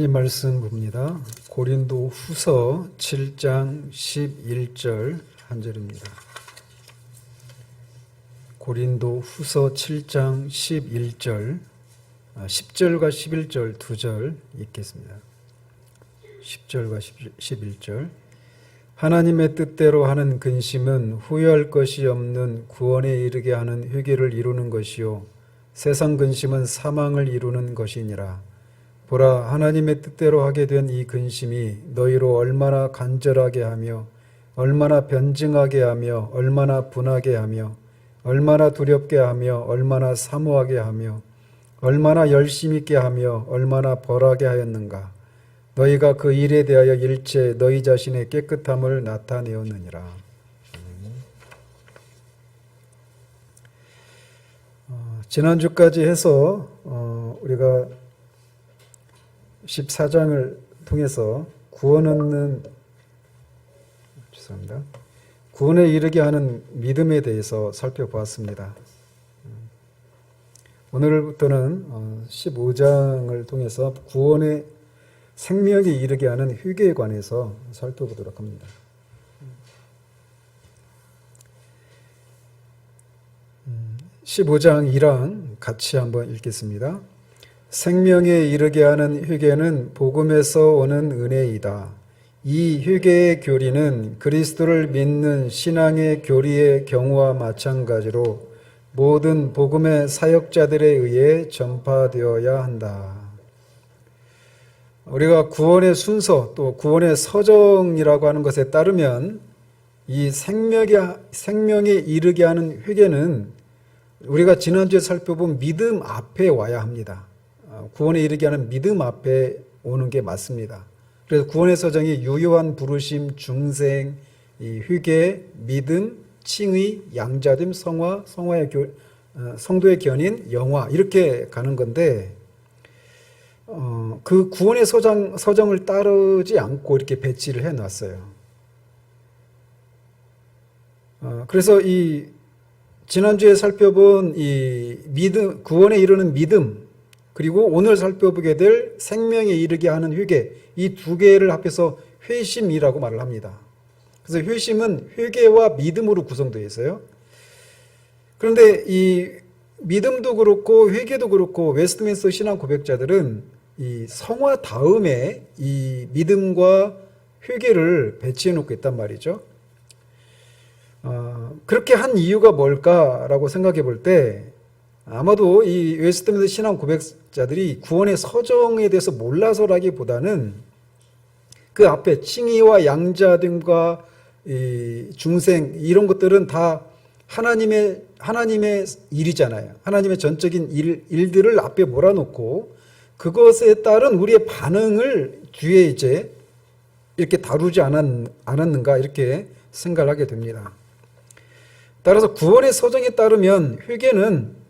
이 말씀 봅니다. 고린도 후서 7장 11절 한 절입니다. 고린도 후서 7장 11절, 10절과 11절 두 절 읽겠습니다. 10절과 11절. 하나님의 뜻대로 하는 근심은 후회할 것이 없는 구원에 이르게 하는 회개를 이루는 것이요 세상 근심은 사망을 이루는 것이니라. 보라, 하나님의 뜻대로 하게 된 이 근심이 너희로 얼마나 간절하게 하며 얼마나 변증하게 하며 얼마나 분하게 하며 얼마나 두렵게 하며 얼마나 사모하게 하며 얼마나 열심 있게 하며 얼마나 벌하게 하였는가. 너희가 그 일에 대하여 일체 너희 자신의 깨끗함을 나타내었느니라. 지난주까지 해서 우리가 14장을 통해서 구원에 이르게 하는 믿음에 대해서 살펴보았습니다. 오늘부터는 15장을 통해서 구원의 생명에 이르게 하는 회개에 관해서 살펴보도록 합니다. 15장 1항 같이 한번 읽겠습니다. 생명에 이르게 하는 회개는 복음에서 오는 은혜이다. 이 회개의 교리는 그리스도를 믿는 신앙의 교리의 경우와 마찬가지로 모든 복음의 사역자들에 의해 전파되어야 한다. 우리가 구원의 순서 또 구원의 서정이라고 하는 것에 따르면 이 생명에 이르게 하는 회개는 우리가 지난주에 살펴본 믿음 앞에 와야 합니다. 구원에 이르게 하는 믿음 앞에 오는 게 맞습니다. 그래서 구원의 서정이 유효한 부르심, 중생, 회개, 믿음, 칭의, 양자됨, 성화, 성도의 견인, 영화 이렇게 가는 건데 그 구원의 서정을 따르지 않고 이렇게 배치를 해놨어요. 그래서 이 지난주에 살펴본 이 믿음, 구원에 이르는 믿음 그리고 오늘 살펴보게 될 생명에 이르게 하는 회개, 이 두 개를 합해서 회심이라고 말을 합니다. 그래서 회심은 회개와 믿음으로 구성되어 있어요. 그런데 이 믿음도 그렇고 회개도 그렇고 웨스트민스터 신앙 고백자들은 이 성화 다음에 이 믿음과 회개를 배치해 놓고 있단 말이죠. 그렇게 한 이유가 뭘까라고 생각해 볼 때 아마도 이 웨스트민스터 신앙 고백자들이 구원의 서정에 대해서 몰라서라기보다는 그 앞에 칭의와 양자됨과 이 중생 이런 것들은 다 하나님의 일이잖아요. 하나님의 전적인 일들을 앞에 몰아놓고 그것에 따른 우리의 반응을 뒤에 이제 이렇게 다루지 않았는가 이렇게 생각을 하게 됩니다. 따라서 구원의 서정에 따르면 회개는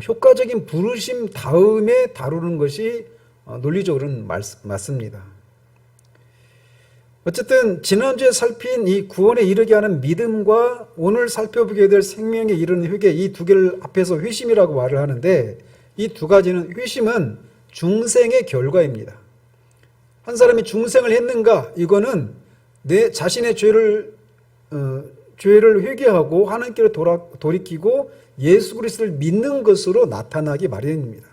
효과적인 부르심 다음에 다루는 것이 논리적으로는 맞습니다. 어쨌든 지난주에 살핀 이 구원에 이르게 하는 믿음과 오늘 살펴보게 될 생명에 이르는 회개 이 두 개를 앞에서 회심이라고 말을 하는데 이 두 가지는 회심은 중생의 결과입니다. 한 사람이 중생을 했는가 이거는 내 자신의 죄를 회개하고 하나님께로 돌이키고 예수 그리스도를 믿는 것으로 나타나기 마련입니다.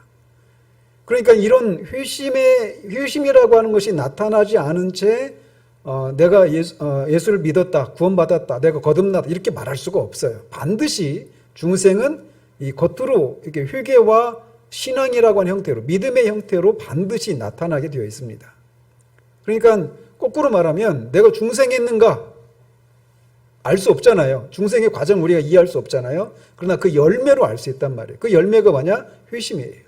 그러니까 이런 회심이라고 하는 것이 나타나지 않은 채 내가 예수를 믿었다, 구원받았다, 내가 거듭났다 이렇게 말할 수가 없어요. 반드시 중생은 이 겉으로 이렇게 회개와 신앙이라고 하는 형태로 믿음의 형태로 반드시 나타나게 되어 있습니다. 그러니까 거꾸로 말하면 내가 중생했는가 알 수 없잖아요. 중생의 과정 우리가 이해할 수 없잖아요. 그러나 그 열매로 알 수 있단 말이에요. 그 열매가 뭐냐? 회심이에요.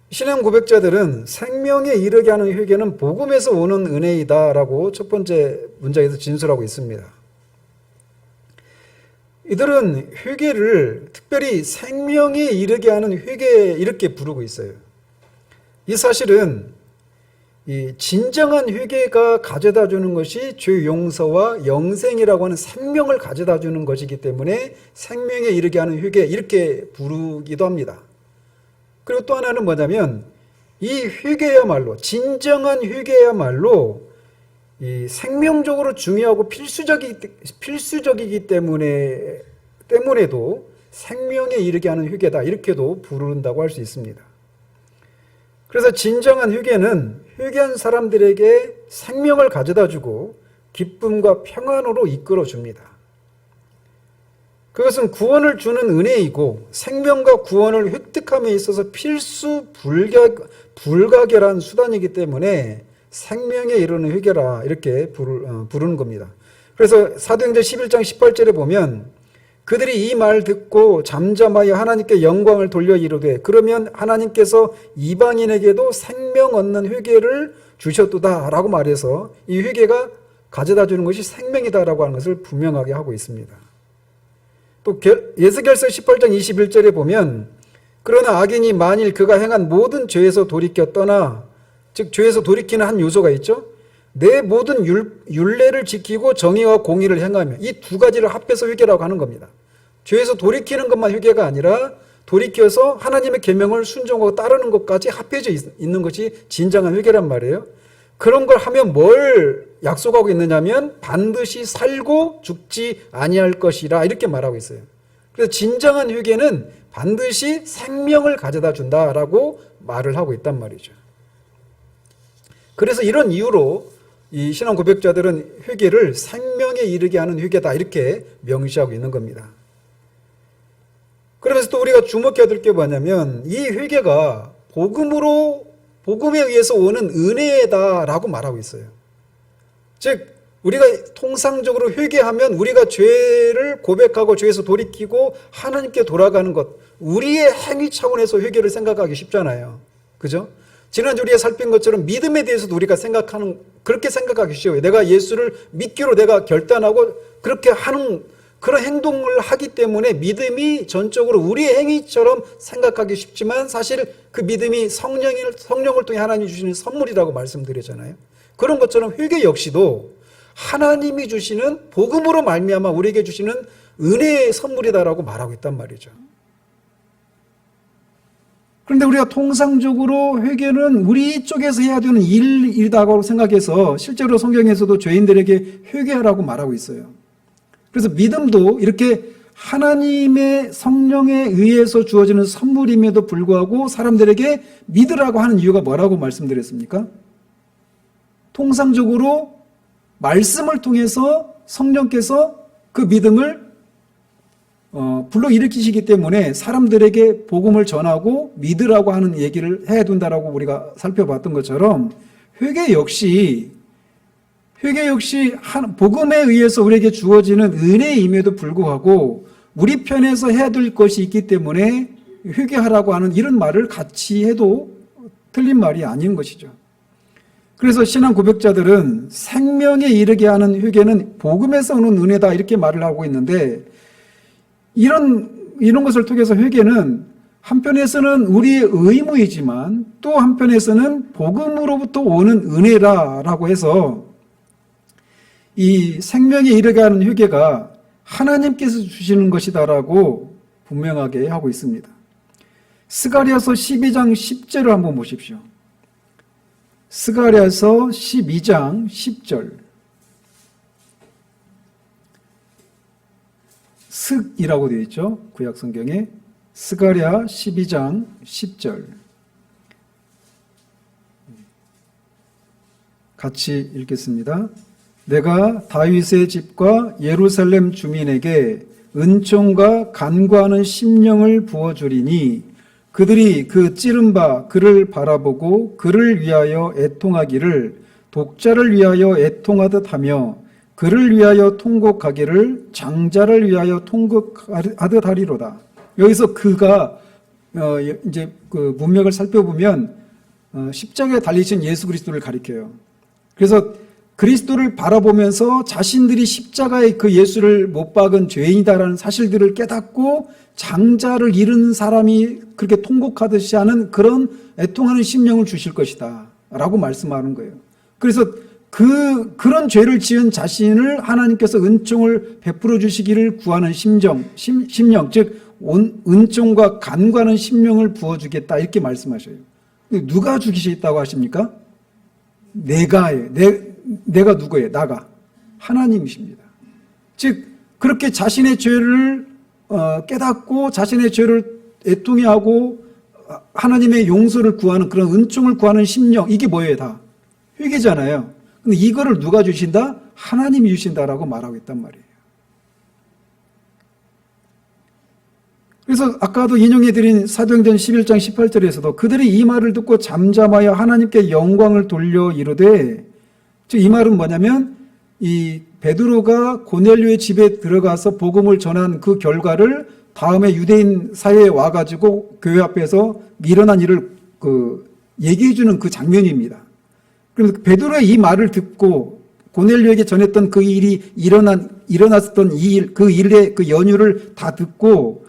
신앙 고백자들은 생명에 이르게 하는 회개는 복음에서 오는 은혜이다라고 첫 번째 문장에서 진술하고 있습니다. 이들은 회개를 특별히 생명에 이르게 하는 회개 이렇게 부르고 있어요. 이 사실은 이 진정한 회개가 가져다 주는 것이 죄 용서와 영생이라고 하는 생명을 가져다 주는 것이기 때문에 생명에 이르게 하는 회개 이렇게 부르기도 합니다. 그리고 또 하나는 뭐냐면 이 회개야말로, 진정한 회개야말로 이 생명적으로 중요하고 필수적이기 때문에도 생명에 이르게 하는 회개다, 이렇게도 부른다고 할 수 있습니다. 그래서 진정한 회개는 회개한 사람들에게 생명을 가져다 주고 기쁨과 평안으로 이끌어 줍니다. 그것은 구원을 주는 은혜이고 생명과 구원을 획득함에 있어서 필수 불가결한 수단이기 때문에 생명에 이르는 회개라, 이렇게 부르는 겁니다. 그래서 사도행전 11장 18절에 보면 그들이 이 말 듣고 잠잠하여 하나님께 영광을 돌려 이르되 그러면 하나님께서 이방인에게도 생명 얻는 회개를 주셨도다 라고 말해서 이 회개가 가져다 주는 것이 생명이다라고 하는 것을 분명하게 하고 있습니다. 또 에스겔서 18장 21절에 보면 그러나 악인이 만일 그가 행한 모든 죄에서 돌이켜 떠나, 즉 죄에서 돌이키는 한 요소가 있죠. 내 모든 율례를 지키고 정의와 공의를 행하며, 이 두 가지를 합해서 회개라고 하는 겁니다. 죄에서 돌이키는 것만 회개가 아니라 돌이켜서 하나님의 계명을 순종하고 따르는 것까지 합해져 있는 것이 진정한 회개란 말이에요. 그런 걸 하면 뭘 약속하고 있느냐면 반드시 살고 죽지 아니할 것이라, 이렇게 말하고 있어요. 그래서 진정한 회개는 반드시 생명을 가져다 준다라고 말을 하고 있단 말이죠. 그래서 이런 이유로 이 신앙 고백자들은 회개를 생명에 이르게 하는 회개다, 이렇게 명시하고 있는 겁니다. 그러면서 또 우리가 주목해야 될 게 뭐냐면 이 회개가 복음에 의해서 오는 은혜다라고 말하고 있어요. 즉 우리가 통상적으로 회개하면 우리가 죄를 고백하고 죄에서 돌이키고 하나님께 돌아가는 것, 우리의 행위 차원에서 회개를 생각하기 쉽잖아요. 그죠? 지난주 우리가 살핀 것처럼 믿음에 대해서도 우리가 그렇게 생각하기 쉬워요. 내가 예수를 믿기로 내가 결단하고 그렇게 하는 그런 행동을 하기 때문에 믿음이 전적으로 우리의 행위처럼 생각하기 쉽지만 사실 그 믿음이 성령을 통해 하나님이 주시는 선물이라고 말씀드렸잖아요. 그런 것처럼 회개 역시도 하나님이 주시는, 복음으로 말미암아 우리에게 주시는 은혜의 선물이다라고 말하고 있단 말이죠. 그런데 우리가 통상적으로 회개는 우리 쪽에서 해야 되는 일이라고 생각해서 실제로 성경에서도 죄인들에게 회개하라고 말하고 있어요. 그래서 믿음도 이렇게 하나님의 성령에 의해서 주어지는 선물임에도 불구하고 사람들에게 믿으라고 하는 이유가 뭐라고 말씀드렸습니까? 통상적으로 말씀을 통해서 성령께서 그 믿음을 불러일으키시기 때문에 사람들에게 복음을 전하고 믿으라고 하는 얘기를 해둔다라고 우리가 살펴봤던 것처럼 회개 역시 복음에 의해서 우리에게 주어지는 은혜임에도 불구하고 우리 편에서 해야 될 것이 있기 때문에 회개하라고 하는 이런 말을 같이 해도 틀린 말이 아닌 것이죠. 그래서 신앙 고백자들은 생명에 이르게 하는 회개는 복음에서 오는 은혜다, 이렇게 말을 하고 있는데 이런 것을 통해서 회개는 한편에서는 우리의 의무이지만 또 한편에서는 복음으로부터 오는 은혜라고 해서 이 생명에 이르게 하는 회개가 하나님께서 주시는 것이다라고 분명하게 하고 있습니다. 스가랴서 12장 10절을 한번 보십시오. 스가랴서 12장 10절. 슥이라고 되어 있죠. 구약 성경에. 스가랴 12장 10절. 같이 읽겠습니다. 내가 다윗의 집과 예루살렘 주민에게 은총과 간구하는 심령을 부어주리니 그들이 그 찌른 바 그를 바라보고 그를 위하여 애통하기를 독자를 위하여 애통하듯 하며 그를 위하여 통곡하기를 장자를 위하여 통곡하듯 하리로다. 여기서 그가 이제 그 문맥을 살펴보면 십자가에 달리신 예수 그리스도를 가리켜요. 그래서 그리스도를 바라보면서 자신들이 십자가에 그 예수를 못 박은 죄인이다라는 사실들을 깨닫고 장자를 잃은 사람이 그렇게 통곡하듯이 하는 그런 애통하는 심령을 주실 것이다 라고 말씀하는 거예요. 그래서 그런 죄를 지은 자신을 하나님께서 은총을 베풀어 주시기를 구하는 심령, 즉 은총과 간구하는 심령을 부어주겠다, 이렇게 말씀하셔요. 근데 누가 죽이시겠다고 하십니까? 내가예요. 내가 누구예요? 나가. 하나님이십니다. 즉 그렇게 자신의 죄를 깨닫고 자신의 죄를 애통해하고 하나님의 용서를 구하는 그런 은총을 구하는 심령, 이게 뭐예요? 다 회개잖아요. 근데 이거를 누가 주신다? 하나님이 주신다라고 말하고 있단 말이에요. 그래서 아까도 인용해드린 사도행전 11장 18절에서도 그들이 이 말을 듣고 잠잠하여 하나님께 영광을 돌려 이르되, 즉 이 말은 뭐냐면 이 베드로가 고넬료의 집에 들어가서 복음을 전한 그 결과를 다음에 유대인 사회에 와가지고 교회 앞에서 일어난 일을 얘기해주는 그 장면입니다. 그래서 베드로의 이 말을 듣고 고넬료에게 전했던 그 일이 일어났었던 이 일, 그 일의 그 연유를 다 듣고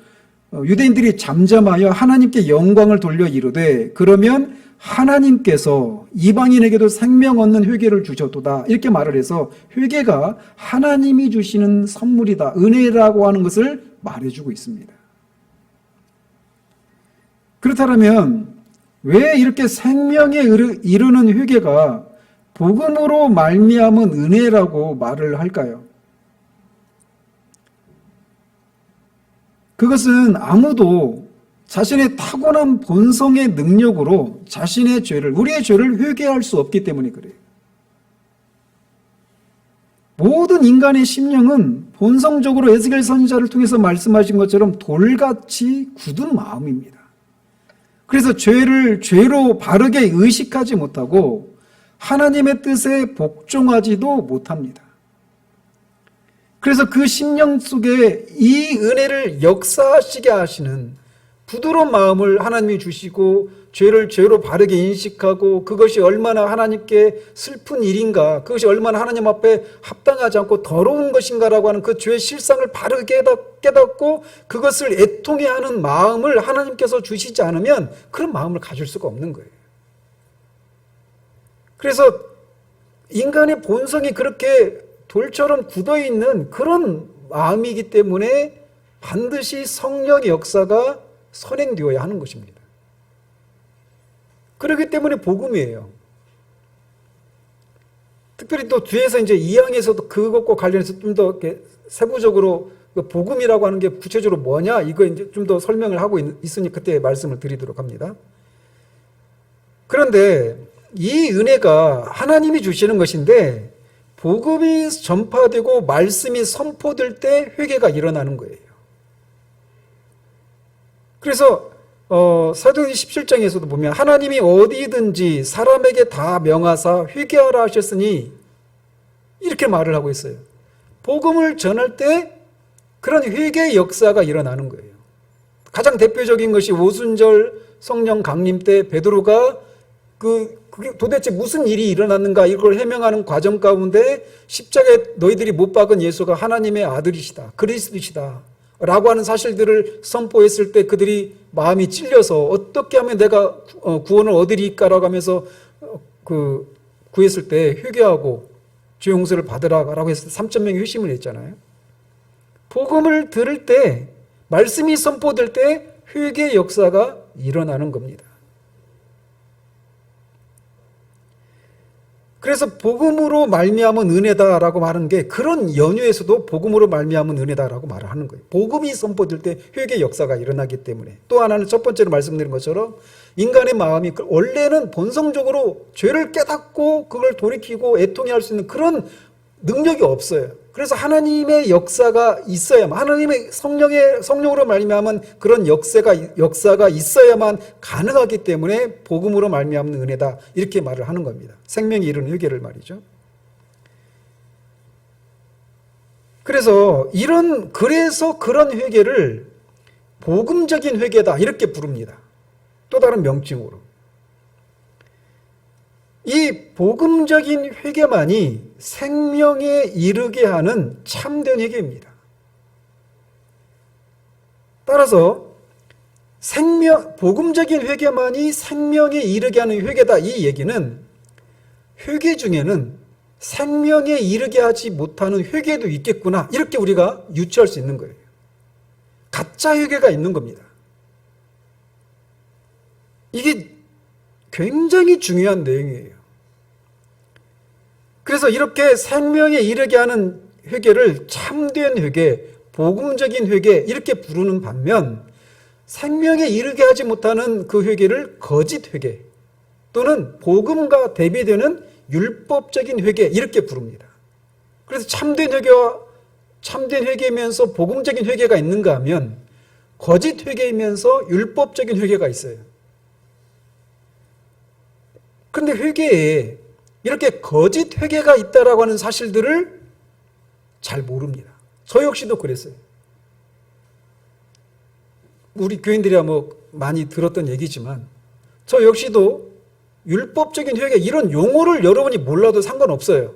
유대인들이 잠잠하여 하나님께 영광을 돌려 이르되, 그러면 하나님께서 이방인에게도 생명 얻는 회개를 주셨도다, 이렇게 말을 해서 회개가 하나님이 주시는 선물이다, 은혜라고 하는 것을 말해주고 있습니다. 그렇다면 왜 이렇게 생명에 이르는 회개가 복음으로 말미암은 은혜라고 말을 할까요? 그것은 아무도 자신의 타고난 본성의 능력으로 자신의 죄를, 우리의 죄를 회개할 수 없기 때문에 그래요. 모든 인간의 심령은 본성적으로 에스겔 선지자를 통해서 말씀하신 것처럼 돌같이 굳은 마음입니다. 그래서 죄를 죄로 바르게 의식하지 못하고 하나님의 뜻에 복종하지도 못합니다. 그래서 그 심령 속에 이 은혜를 역사하시게 하시는 부드러운 마음을 하나님이 주시고, 죄를 죄로 바르게 인식하고 그것이 얼마나 하나님께 슬픈 일인가, 그것이 얼마나 하나님 앞에 합당하지 않고 더러운 것인가라고 하는 그 죄의 실상을 바르게 깨닫고 그것을 애통해하는 마음을 하나님께서 주시지 않으면 그런 마음을 가질 수가 없는 거예요. 그래서 인간의 본성이 그렇게 돌처럼 굳어있는 그런 마음이기 때문에 반드시 성령의 역사가 선행되어야 하는 것입니다. 그렇기 때문에 복음이에요. 특별히 또 뒤에서 이제 2항에서도 그것과 관련해서 좀 더 세부적으로 복음이라고 하는 게 구체적으로 뭐냐, 이거 이제 좀 더 설명을 하고 있으니 그때 말씀을 드리도록 합니다. 그런데 이 은혜가 하나님이 주시는 것인데 복음이 전파되고 말씀이 선포될 때 회개가 일어나는 거예요. 그래서 사도행전 17장에서도 보면 하나님이 어디든지 사람에게 다 명하사 회개하라 하셨으니 이렇게 말을 하고 있어요. 복음을 전할 때 그런 회개의 역사가 일어나는 거예요. 가장 대표적인 것이 오순절 성령 강림 때 베드로가 그게 도대체 무슨 일이 일어났는가 이걸 해명하는 과정 가운데 십자가에 너희들이 못 박은 예수가 하나님의 아들이시다, 그리스도시다 라고 하는 사실들을 선포했을 때 그들이 마음이 찔려서 어떻게 하면 내가 구원을 얻으리까라고 하면서 구했을 때 회개하고 죄 용서를 받으라고 해서 3,000명이 회심을 했잖아요. 복음을 들을 때, 말씀이 선포될 때 회개의 역사가 일어나는 겁니다. 그래서 복음으로 말미암은 은혜다라고 말하는 게 그런 연유에서도 복음으로 말미암은 은혜다라고 말을 하는 거예요. 복음이 선포될 때 회개의 역사가 일어나기 때문에. 또 하나는 첫 번째로 말씀드린 것처럼 인간의 마음이 원래는 본성적으로 죄를 깨닫고 그걸 돌이키고 애통해할 수 있는 그런 능력이 없어요. 그래서 하나님의 역사가 있어야만, 하나님의 성령으로 말미암은 그런 역사가 있어야만 가능하기 때문에 복음으로 말미암는 은혜다, 이렇게 말을 하는 겁니다. 생명이 이루는 회개를 말이죠. 그래서 그런 회개를 복음적인 회개다, 이렇게 부릅니다. 또 다른 명칭으로. 이 복음적인 회개만이 생명에 이르게 하는 참된 회개입니다. 따라서 복음적인 회개만이 생명에 이르게 하는 회개다, 이 얘기는 회개 중에는 생명에 이르게 하지 못하는 회개도 있겠구나, 이렇게 우리가 유추할 수 있는 거예요. 가짜 회개가 있는 겁니다. 이게 굉장히 중요한 내용이에요. 그래서 이렇게 생명에 이르게 하는 회개를 참된 회개, 복음적인 회개 이렇게 부르는 반면 생명에 이르게 하지 못하는 그 회개를 거짓 회개 또는 복음과 대비되는 율법적인 회개 이렇게 부릅니다. 그래서 참된 회개이면서 복음적인 회개가 있는가 하면 거짓 회개이면서 율법적인 회개가 있어요. 그런데 회개에 이렇게 거짓 회개가 있다라고 하는 사실들을 잘 모릅니다. 저 역시도 그랬어요. 우리 교인들이야 많이 들었던 얘기지만 저 역시도 율법적인 회개 이런 용어를 여러분이 몰라도 상관없어요.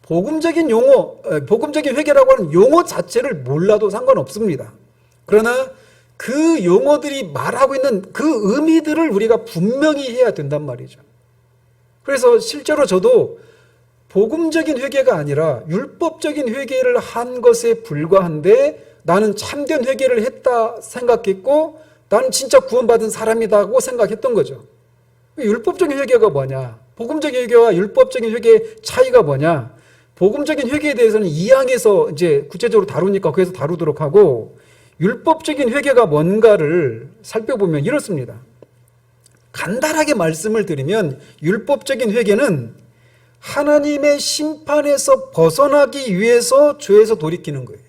복음적인 회개라고 하는 용어 자체를 몰라도 상관없습니다. 그러나 그 용어들이 말하고 있는 그 의미들을 우리가 분명히 해야 된단 말이죠. 그래서 실제로 저도 복음적인 회개가 아니라 율법적인 회개를 한 것에 불과한데 나는 참된 회개를 했다 생각했고 나는 진짜 구원받은 사람이다고 생각했던 거죠. 율법적인 회개가 뭐냐? 복음적인 회개와 율법적인 회개의 차이가 뭐냐? 복음적인 회개에 대해서는 2항에서 이제 구체적으로 다루니까 거기서 다루도록 하고 율법적인 회개가 뭔가를 살펴보면 이렇습니다. 간단하게 말씀을 드리면 율법적인 회개는 하나님의 심판에서 벗어나기 위해서 죄에서 돌이키는 거예요.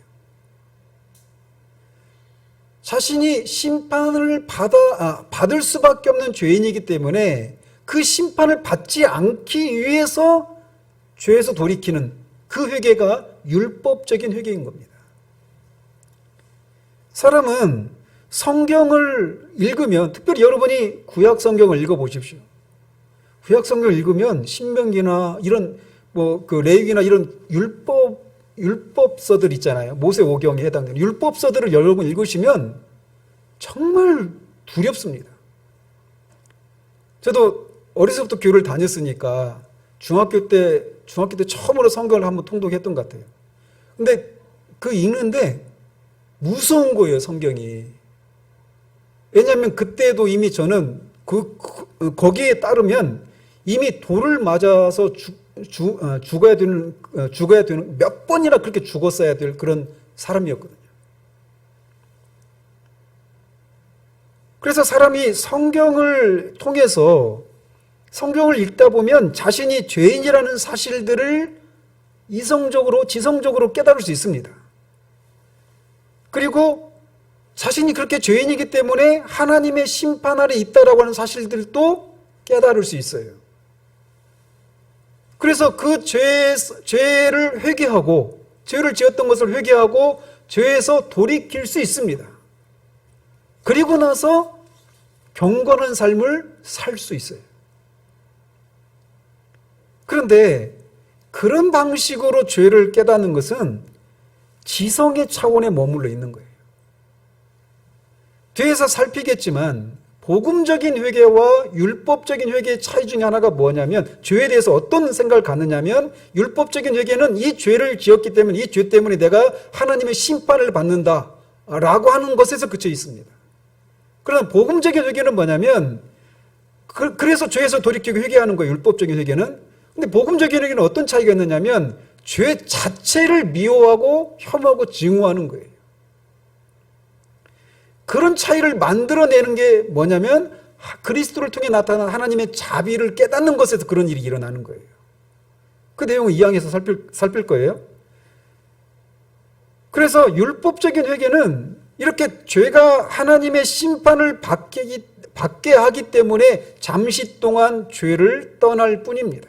자신이 심판을 받을 수밖에 없는 죄인이기 때문에 그 심판을 받지 않기 위해서 죄에서 돌이키는 그 회개가 율법적인 회개인 겁니다. 사람은 성경을 읽으면 특별히 여러분이 구약 성경을 읽어보십시오. 구약 성경을 읽으면 신명기나 이런 레위기나 이런 율법서들 있잖아요. 모세오경에 해당되는 율법서들을 여러분 읽으시면 정말 두렵습니다. 저도 어려서부터 교회를 다녔으니까 중학교 때 처음으로 성경을 한번 통독했던 것 같아요. 근데 그 읽는데 무서운 거예요, 성경이. 왜냐하면 그때도 이미 저는 거기에 따르면 이미 돌을 맞아서 죽어야 되는 몇 번이나 그렇게 죽었어야 될 그런 사람이었거든요. 그래서 사람이 성경을 통해서 성경을 읽다 보면 자신이 죄인이라는 사실들을 이성적으로 지성적으로 깨달을 수 있습니다. 그리고 자신이 그렇게 죄인이기 때문에 하나님의 심판 아래 있다라고 하는 사실들도 깨달을 수 있어요. 그래서 그 죄를 회개하고 죄를 지었던 것을 회개하고 죄에서 돌이킬 수 있습니다. 그리고 나서 경건한 삶을 살 수 있어요. 그런데 그런 방식으로 죄를 깨닫는 것은 지성의 차원에 머물러 있는 거예요. 뒤에서 살피겠지만 복음적인 회개와 율법적인 회개의 차이 중에 하나가 뭐냐면 죄에 대해서 어떤 생각을 갖느냐면 율법적인 회개는 이 죄를 지었기 때문에 이 죄 때문에 내가 하나님의 심판을 받는다라고 하는 것에서 그쳐 있습니다. 그러나 복음적인 회개는 뭐냐면 그래서 죄에서 돌이키고 회개하는 거예요. 율법적인 회개는. 근데 복음적인 회개는 어떤 차이가 있느냐면 죄 자체를 미워하고 혐오하고 증오하는 거예요. 그런 차이를 만들어내는 게 뭐냐면 그리스도를 통해 나타난 하나님의 자비를 깨닫는 것에서 그런 일이 일어나는 거예요. 그 내용을 2항에서 살필 거예요. 그래서 율법적인 회개는 이렇게 죄가 하나님의 심판을 받게 하기 때문에 잠시 동안 죄를 떠날 뿐입니다.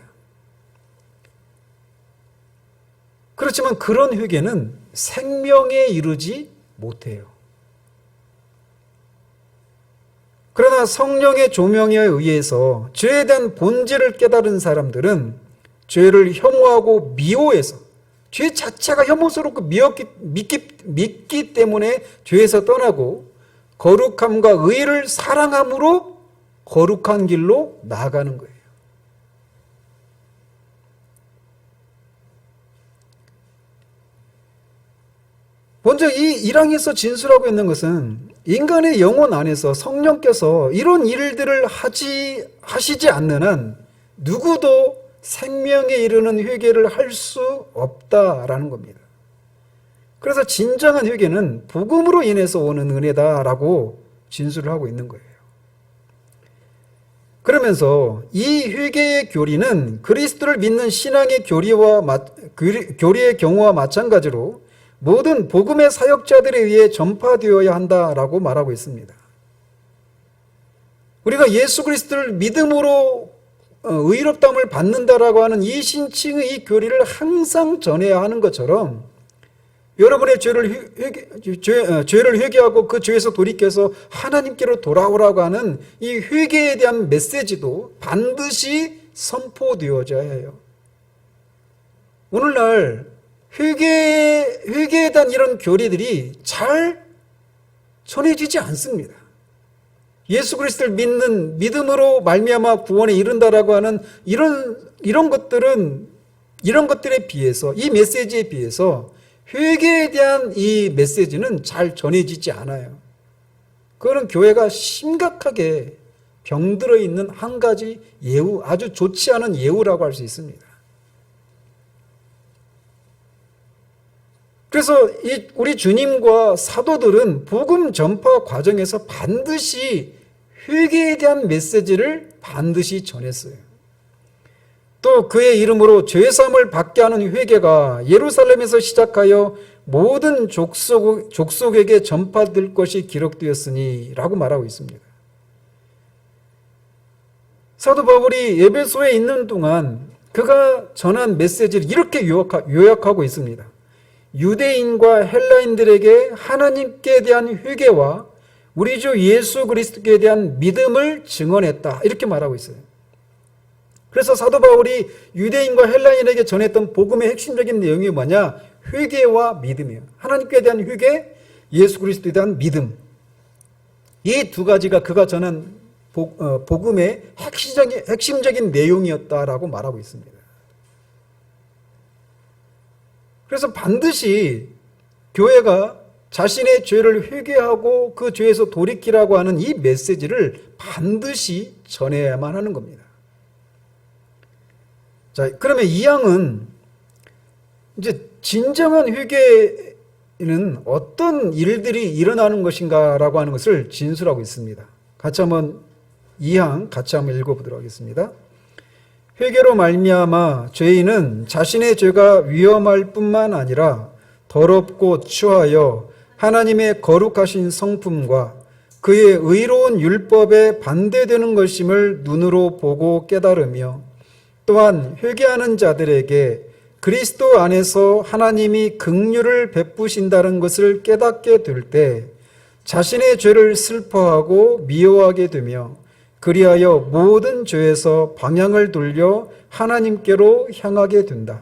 그렇지만 그런 회개는 생명에 이르지 못해요. 그러나 성령의 조명에 의해서 죄에 대한 본질을 깨달은 사람들은 죄를 혐오하고 미워해서 죄 자체가 혐오스럽고 믿기 때문에 죄에서 떠나고 거룩함과 의를 사랑함으로 거룩한 길로 나아가는 거예요. 먼저 이 1항에서 진술하고 있는 것은 인간의 영혼 안에서 성령께서 이런 일들을 하시지 않는 한 누구도 생명에 이르는 회개를 할 수 없다라는 겁니다. 그래서 진정한 회개는 복음으로 인해서 오는 은혜다라고 진술을 하고 있는 거예요. 그러면서 이 회개의 교리는 그리스도를 믿는 신앙의 교리의 경우와 마찬가지로 모든 복음의 사역자들에 의해 전파되어야 한다라고 말하고 있습니다. 우리가 예수 그리스도를 믿음으로 의롭다함을 받는다라고 하는 이 신칭의 이 교리를 항상 전해야 하는 것처럼 여러분의 죄를 회개하고 그 죄에서 돌이켜서 하나님께로 돌아오라고 하는 이 회개에 대한 메시지도 반드시 선포되어져야 해요. 오늘날 회개에 대한 이런 교리들이 잘 전해지지 않습니다. 예수 그리스도를 믿는 믿음으로 말미암아 구원에 이른다라고 하는 이런 것들에 비해서, 이 메시지에 비해서 회개에 대한 이 메시지는 잘 전해지지 않아요. 그거는 교회가 심각하게 병들어 있는 한 가지 예우, 아주 좋지 않은 예우라고 할 수 있습니다. 그래서 우리 주님과 사도들은 복음 전파 과정에서 반드시 회개에 대한 메시지를 반드시 전했어요. 또 그의 이름으로 죄사함을 받게 하는 회개가 예루살렘에서 시작하여 모든 족속에게 전파될 것이 기록되었으니 라고 말하고 있습니다. 사도 바울이 에베소에 있는 동안 그가 전한 메시지를 이렇게 요약하고 있습니다. 유대인과 헬라인들에게 하나님께 대한 회개와 우리 주 예수 그리스도께 대한 믿음을 증언했다. 이렇게 말하고 있어요. 그래서 사도 바울이 유대인과 헬라인에게 전했던 복음의 핵심적인 내용이 뭐냐? 회개와 믿음이에요. 하나님께 대한 회개, 예수 그리스도에 대한 믿음. 이 두 가지가 그가 전한 복음의 핵심적인 내용이었다라고 말하고 있습니다. 그래서 반드시 교회가 자신의 죄를 회개하고 그 죄에서 돌이키라고 하는 이 메시지를 반드시 전해야만 하는 겁니다. 자, 그러면 이 양은 이제 진정한 회개는 어떤 일들이 일어나는 것인가라고 하는 것을 진술하고 있습니다. 같이 한번 2항 같이 한번 읽어보도록 하겠습니다. 회개로 말미암아 죄인은 자신의 죄가 위험할 뿐만 아니라 더럽고 추하여 하나님의 거룩하신 성품과 그의 의로운 율법에 반대되는 것임을 눈으로 보고 깨달으며 또한 회개하는 자들에게 그리스도 안에서 하나님이 긍휼을 베푸신다는 것을 깨닫게 될 때 자신의 죄를 슬퍼하고 미워하게 되며 그리하여 모든 죄에서 방향을 돌려 하나님께로 향하게 된다.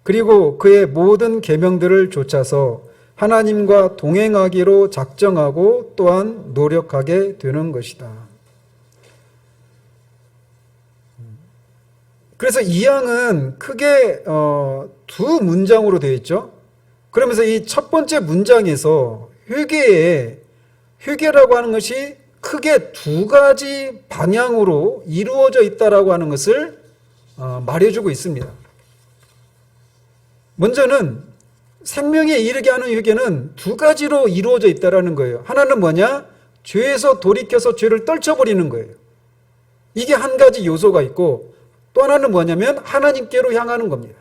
그리고 그의 모든 계명들을 좇아서 하나님과 동행하기로 작정하고 또한 노력하게 되는 것이다. 그래서 이 양은 크게 두 문장으로 되어 있죠. 그러면서 이 첫 번째 문장에서 회개라고 하는 것이 크게 두 가지 방향으로 이루어져 있다라고 하는 것을 말해주고 있습니다. 먼저는 생명에 이르게 하는 회개는 두 가지로 이루어져 있다라는 거예요. 하나는 뭐냐? 죄에서 돌이켜서 죄를 떨쳐버리는 거예요. 이게 한 가지 요소가 있고 또 하나는 뭐냐면 하나님께로 향하는 겁니다.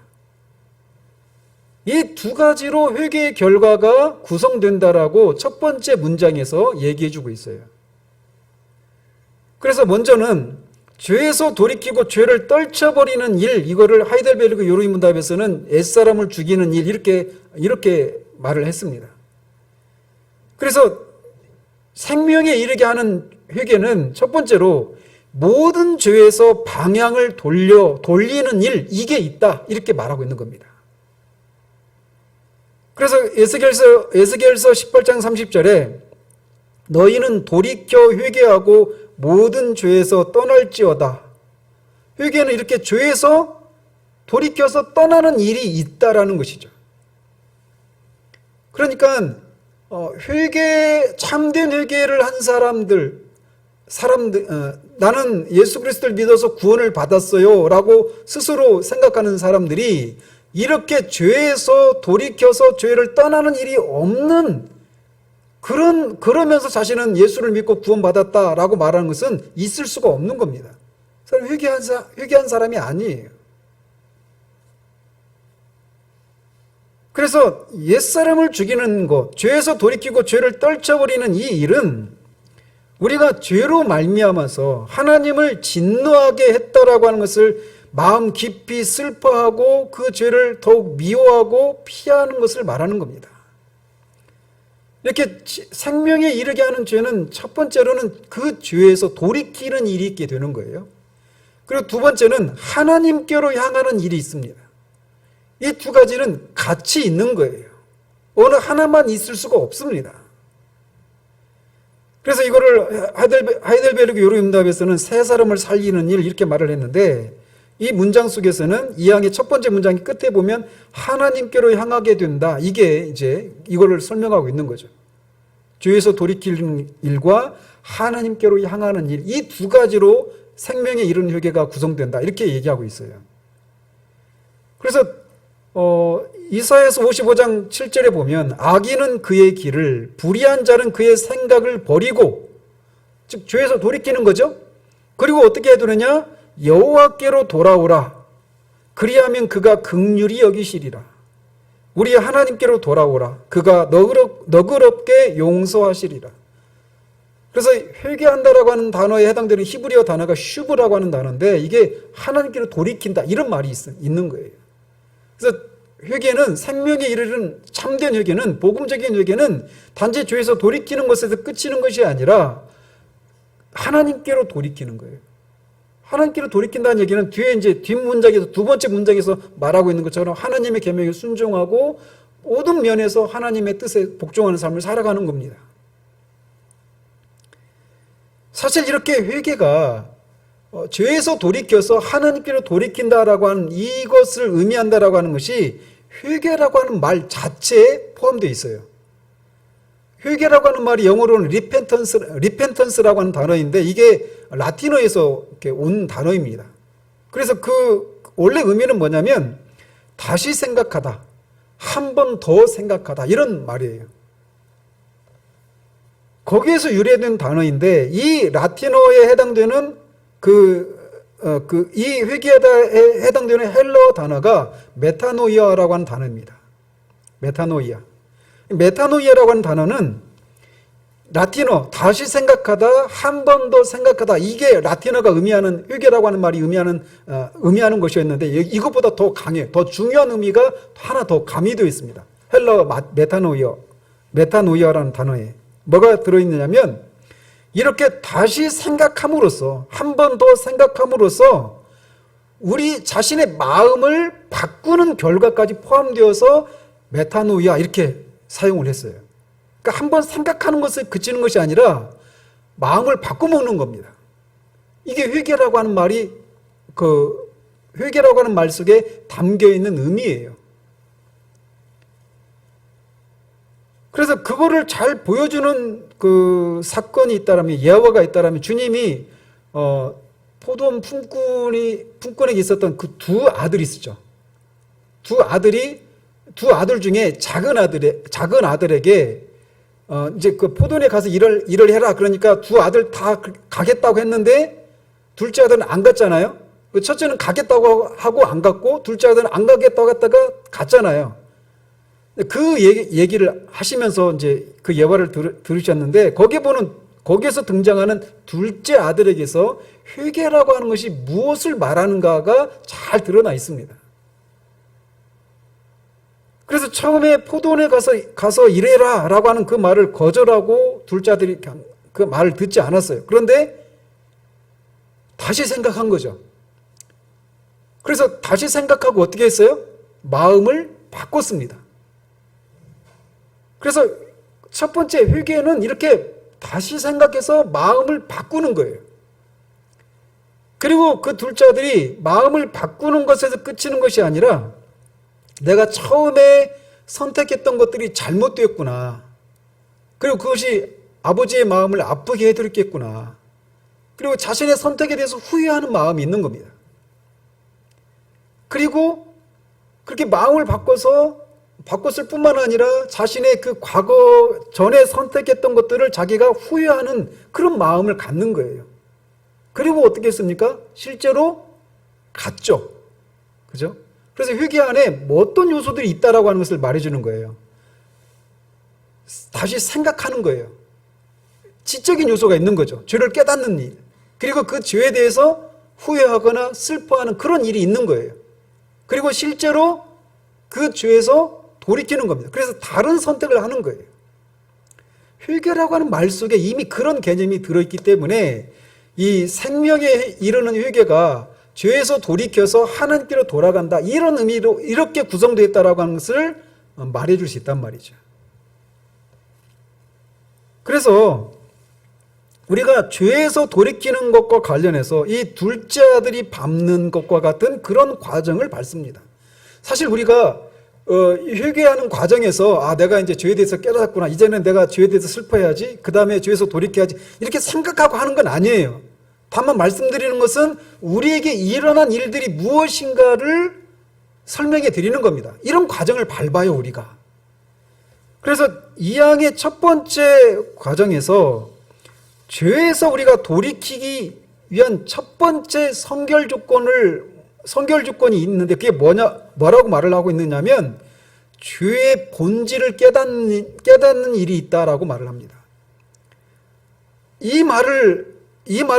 이 두 가지로 회개의 결과가 구성된다라고 첫 번째 문장에서 얘기해주고 있어요. 그래서 먼저는 죄에서 돌이키고 죄를 떨쳐버리는 일, 이거를 하이델베르그 요르이문답에서는 옛사람을 죽이는 일, 이렇게 말을 했습니다. 그래서 생명에 이르게 하는 회개는 첫 번째로 모든 죄에서 방향을 돌리는 일, 이게 있다, 이렇게 말하고 있는 겁니다. 그래서 에스겔서 18장 30절에 너희는 돌이켜 회개하고 모든 죄에서 떠날지어다. 회개는 이렇게 죄에서 돌이켜서 떠나는 일이 있다라는 것이죠. 그러니까 참된 회개를 한 사람들, 나는 예수 그리스도를 믿어서 구원을 받았어요 라고 스스로 생각하는 사람들이 이렇게 죄에서 돌이켜서 죄를 떠나는 일이 없는 그러면서 자신은 예수를 믿고 구원받았다라고 말하는 것은 있을 수가 없는 겁니다. 사람 회개한 사람이 아니에요. 그래서 옛사람을 죽이는 것, 죄에서 돌이키고 죄를 떨쳐버리는 이 일은 우리가 죄로 말미암아서 하나님을 진노하게 했다라고 하는 것을 마음 깊이 슬퍼하고 그 죄를 더욱 미워하고 피하는 것을 말하는 겁니다. 이렇게 생명에 이르게 하는 죄는 첫 번째로는 그 죄에서 돌이키는 일이 있게 되는 거예요. 그리고 두 번째는 하나님께로 향하는 일이 있습니다. 이 두 가지는 같이 있는 거예요. 어느 하나만 있을 수가 없습니다. 그래서 이거를 하이델베르그 요르임답에서는 새 사람을 살리는 일 이렇게 말을 했는데 이 문장 속에서는 이 항의 첫 번째 문장 끝에 보면 하나님께로 향하게 된다. 이게 이제 이거를 설명하고 있는 거죠. 죄에서 돌이키는 일과 하나님께로 향하는 일, 이 두 가지로 생명에 이르는 회개가 구성된다. 이렇게 얘기하고 있어요. 그래서 이사야서 55장 7절에 보면 악인은 그의 길을, 불의한 자는 그의 생각을 버리고, 즉 죄에서 돌이키는 거죠. 그리고 어떻게 해두느냐? 여호와께로 돌아오라. 그리하면 그가 긍휼히 여기시리라. 우리 하나님께로 돌아오라. 그가 너그럽게 용서하시리라. 그래서 회개한다라고 하는 단어에 해당되는 히브리어 단어가 슈브라고 하는 단어인데 이게 하나님께로 돌이킨다 이런 말이 있는 거예요. 그래서 회개는 생명에 이르는 참된 회개는, 복음적인 회개는 단지 죄에서 돌이키는 것에서 그치는 것이 아니라 하나님께로 돌이키는 거예요. 하나님께로 돌이킨다는 얘기는 뒤에 이제 뒷문장에서 두 번째 문장에서 말하고 있는 것처럼 하나님의 계명에 순종하고 모든 면에서 하나님의 뜻에 복종하는 삶을 살아가는 겁니다. 사실 이렇게 회개가 죄에서 돌이켜서 하나님께로 돌이킨다라고 하는 이것을 의미한다라고 하는 것이 회개라고 하는 말 자체에 포함되어 있어요. 회개라고 하는 말이 영어로는 리펜턴스라고 하는 단어인데 이게 라틴어에서 이렇게 온 단어입니다. 그래서 그 원래 의미는 뭐냐면 다시 생각하다, 한 번 더 생각하다 이런 말이에요. 거기에서 유래된 단어인데 이 라틴어에 해당되는 이 회개에 해당되는 헬러 단어가 메타노이아라고 하는 단어입니다. 메타노이아라고 하는 단어는 라틴어 다시 생각하다, 한 번 더 생각하다, 이게 라틴어가 의미하는 회개라고 하는 말이 의미하는 것이었는데 이것보다 더 강해, 더 중요한 의미가 하나 더 가미되어 있습니다. 헬러 메타노이아라는 단어에 뭐가 들어있느냐면 이렇게 다시 생각함으로써, 한 번 더 생각함으로써 우리 자신의 마음을 바꾸는 결과까지 포함되어서 메타노이아 이렇게 사용을 했어요. 그러니까 한 번 생각하는 것에 그치는 것이 아니라 마음을 바꿔먹는 겁니다. 이게 회개라고 하는 말이 회개라고 하는 말 속에 담겨있는 의미예요. 그래서 그거를 잘 보여주는 그 사건이 있다라면, 예화가 있다라면 주님이 포도원 품꾼에게 있었던 그 두 아들이 있었죠. 두 아들 중에 작은 아들에게 이제 그 포도원에 가서 일을 해라. 그러니까 두 아들 다 가겠다고 했는데 둘째 아들은 안 갔잖아요. 첫째는 가겠다고 하고 안 갔고 둘째 아들은 안 가겠다고 했다가 갔잖아요. 그 얘기를 하시면서 이제 그 예화를 들으셨는데 거기에서 등장하는 둘째 아들에게서 회개라고 하는 것이 무엇을 말하는가가 잘 드러나 있습니다. 그래서 처음에 포도원에 가서 일해라 라고 하는 그 말을 거절하고 둘째 아들이 그 말을 듣지 않았어요. 그런데 다시 생각한 거죠. 그래서 다시 생각하고 어떻게 했어요? 마음을 바꿨습니다. 그래서 첫 번째 회개는 이렇게 다시 생각해서 마음을 바꾸는 거예요. 그리고 그 둘째 아들이 마음을 바꾸는 것에서 그치는 것이 아니라 내가 처음에 선택했던 것들이 잘못되었구나. 그리고 그것이 아버지의 마음을 아프게 해드렸겠구나. 그리고 자신의 선택에 대해서 후회하는 마음이 있는 겁니다. 그리고 그렇게 마음을 바꿨을 뿐만 아니라 자신의 그 과거 전에 선택했던 것들을 자기가 후회하는 그런 마음을 갖는 거예요. 그리고 어떻게 했습니까? 실제로 갔죠. 그죠? 그래서 회개 안에 뭐 어떤 요소들이 있다라고 하는 것을 말해주는 거예요. 다시 생각하는 거예요. 지적인 요소가 있는 거죠. 죄를 깨닫는 일. 그리고 그 죄에 대해서 후회하거나 슬퍼하는 그런 일이 있는 거예요. 그리고 실제로 그 죄에서 돌이키는 겁니다. 그래서 다른 선택을 하는 거예요. 회개라고 하는 말 속에 이미 그런 개념이 들어있기 때문에 이 생명에 이르는 회개가 죄에서 돌이켜서 하나님께로 돌아간다, 이런 의미로 이렇게 구성되어 있다라고 하는 것을 말해줄 수 있단 말이죠. 그래서 우리가 죄에서 돌이키는 것과 관련해서 이 둘째 아들이 밟는 것과 같은 그런 과정을 밟습니다. 사실 우리가 회개하는 과정에서 내가 이제 죄에 대해서 깨달았구나, 이제는 내가 죄에 대해서 슬퍼해야지, 그 다음에 죄에서 돌이켜야지, 이렇게 생각하고 하는 건 아니에요. 다만 말씀드리는 것은 우리에게 일어난 일들이 무엇인가를 설명해 드리는 겁니다. 이런 과정을 밟아요, 우리가. 그래서 이 양의 첫 번째 과정에서 죄에서 우리가 돌이키기 위한 첫 번째 선결 조건이 있는데, 그게 뭐라고 말을 하고 있느냐면 죄의 본질을 깨닫는 일이 있다라고 말을 합니다. 이 말을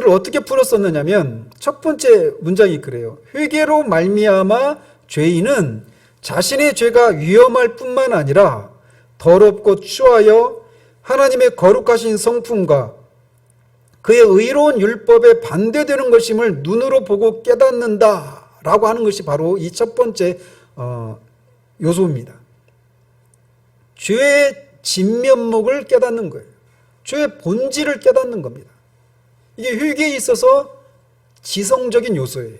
어떻게 풀었었느냐면 첫 번째 문장이 그래요. 회개로 말미암아 죄인은 자신의 죄가 위험할 뿐만 아니라 더럽고 추하여 하나님의 거룩하신 성품과 그의 의로운 율법에 반대되는 것임을 눈으로 보고 깨닫는다라고 하는 것이 바로 이 첫 번째 요소입니다. 죄의 진면목을 깨닫는 거예요. 죄의 본질을 깨닫는 겁니다. 이게 회개에 있어서 지성적인 요소예요.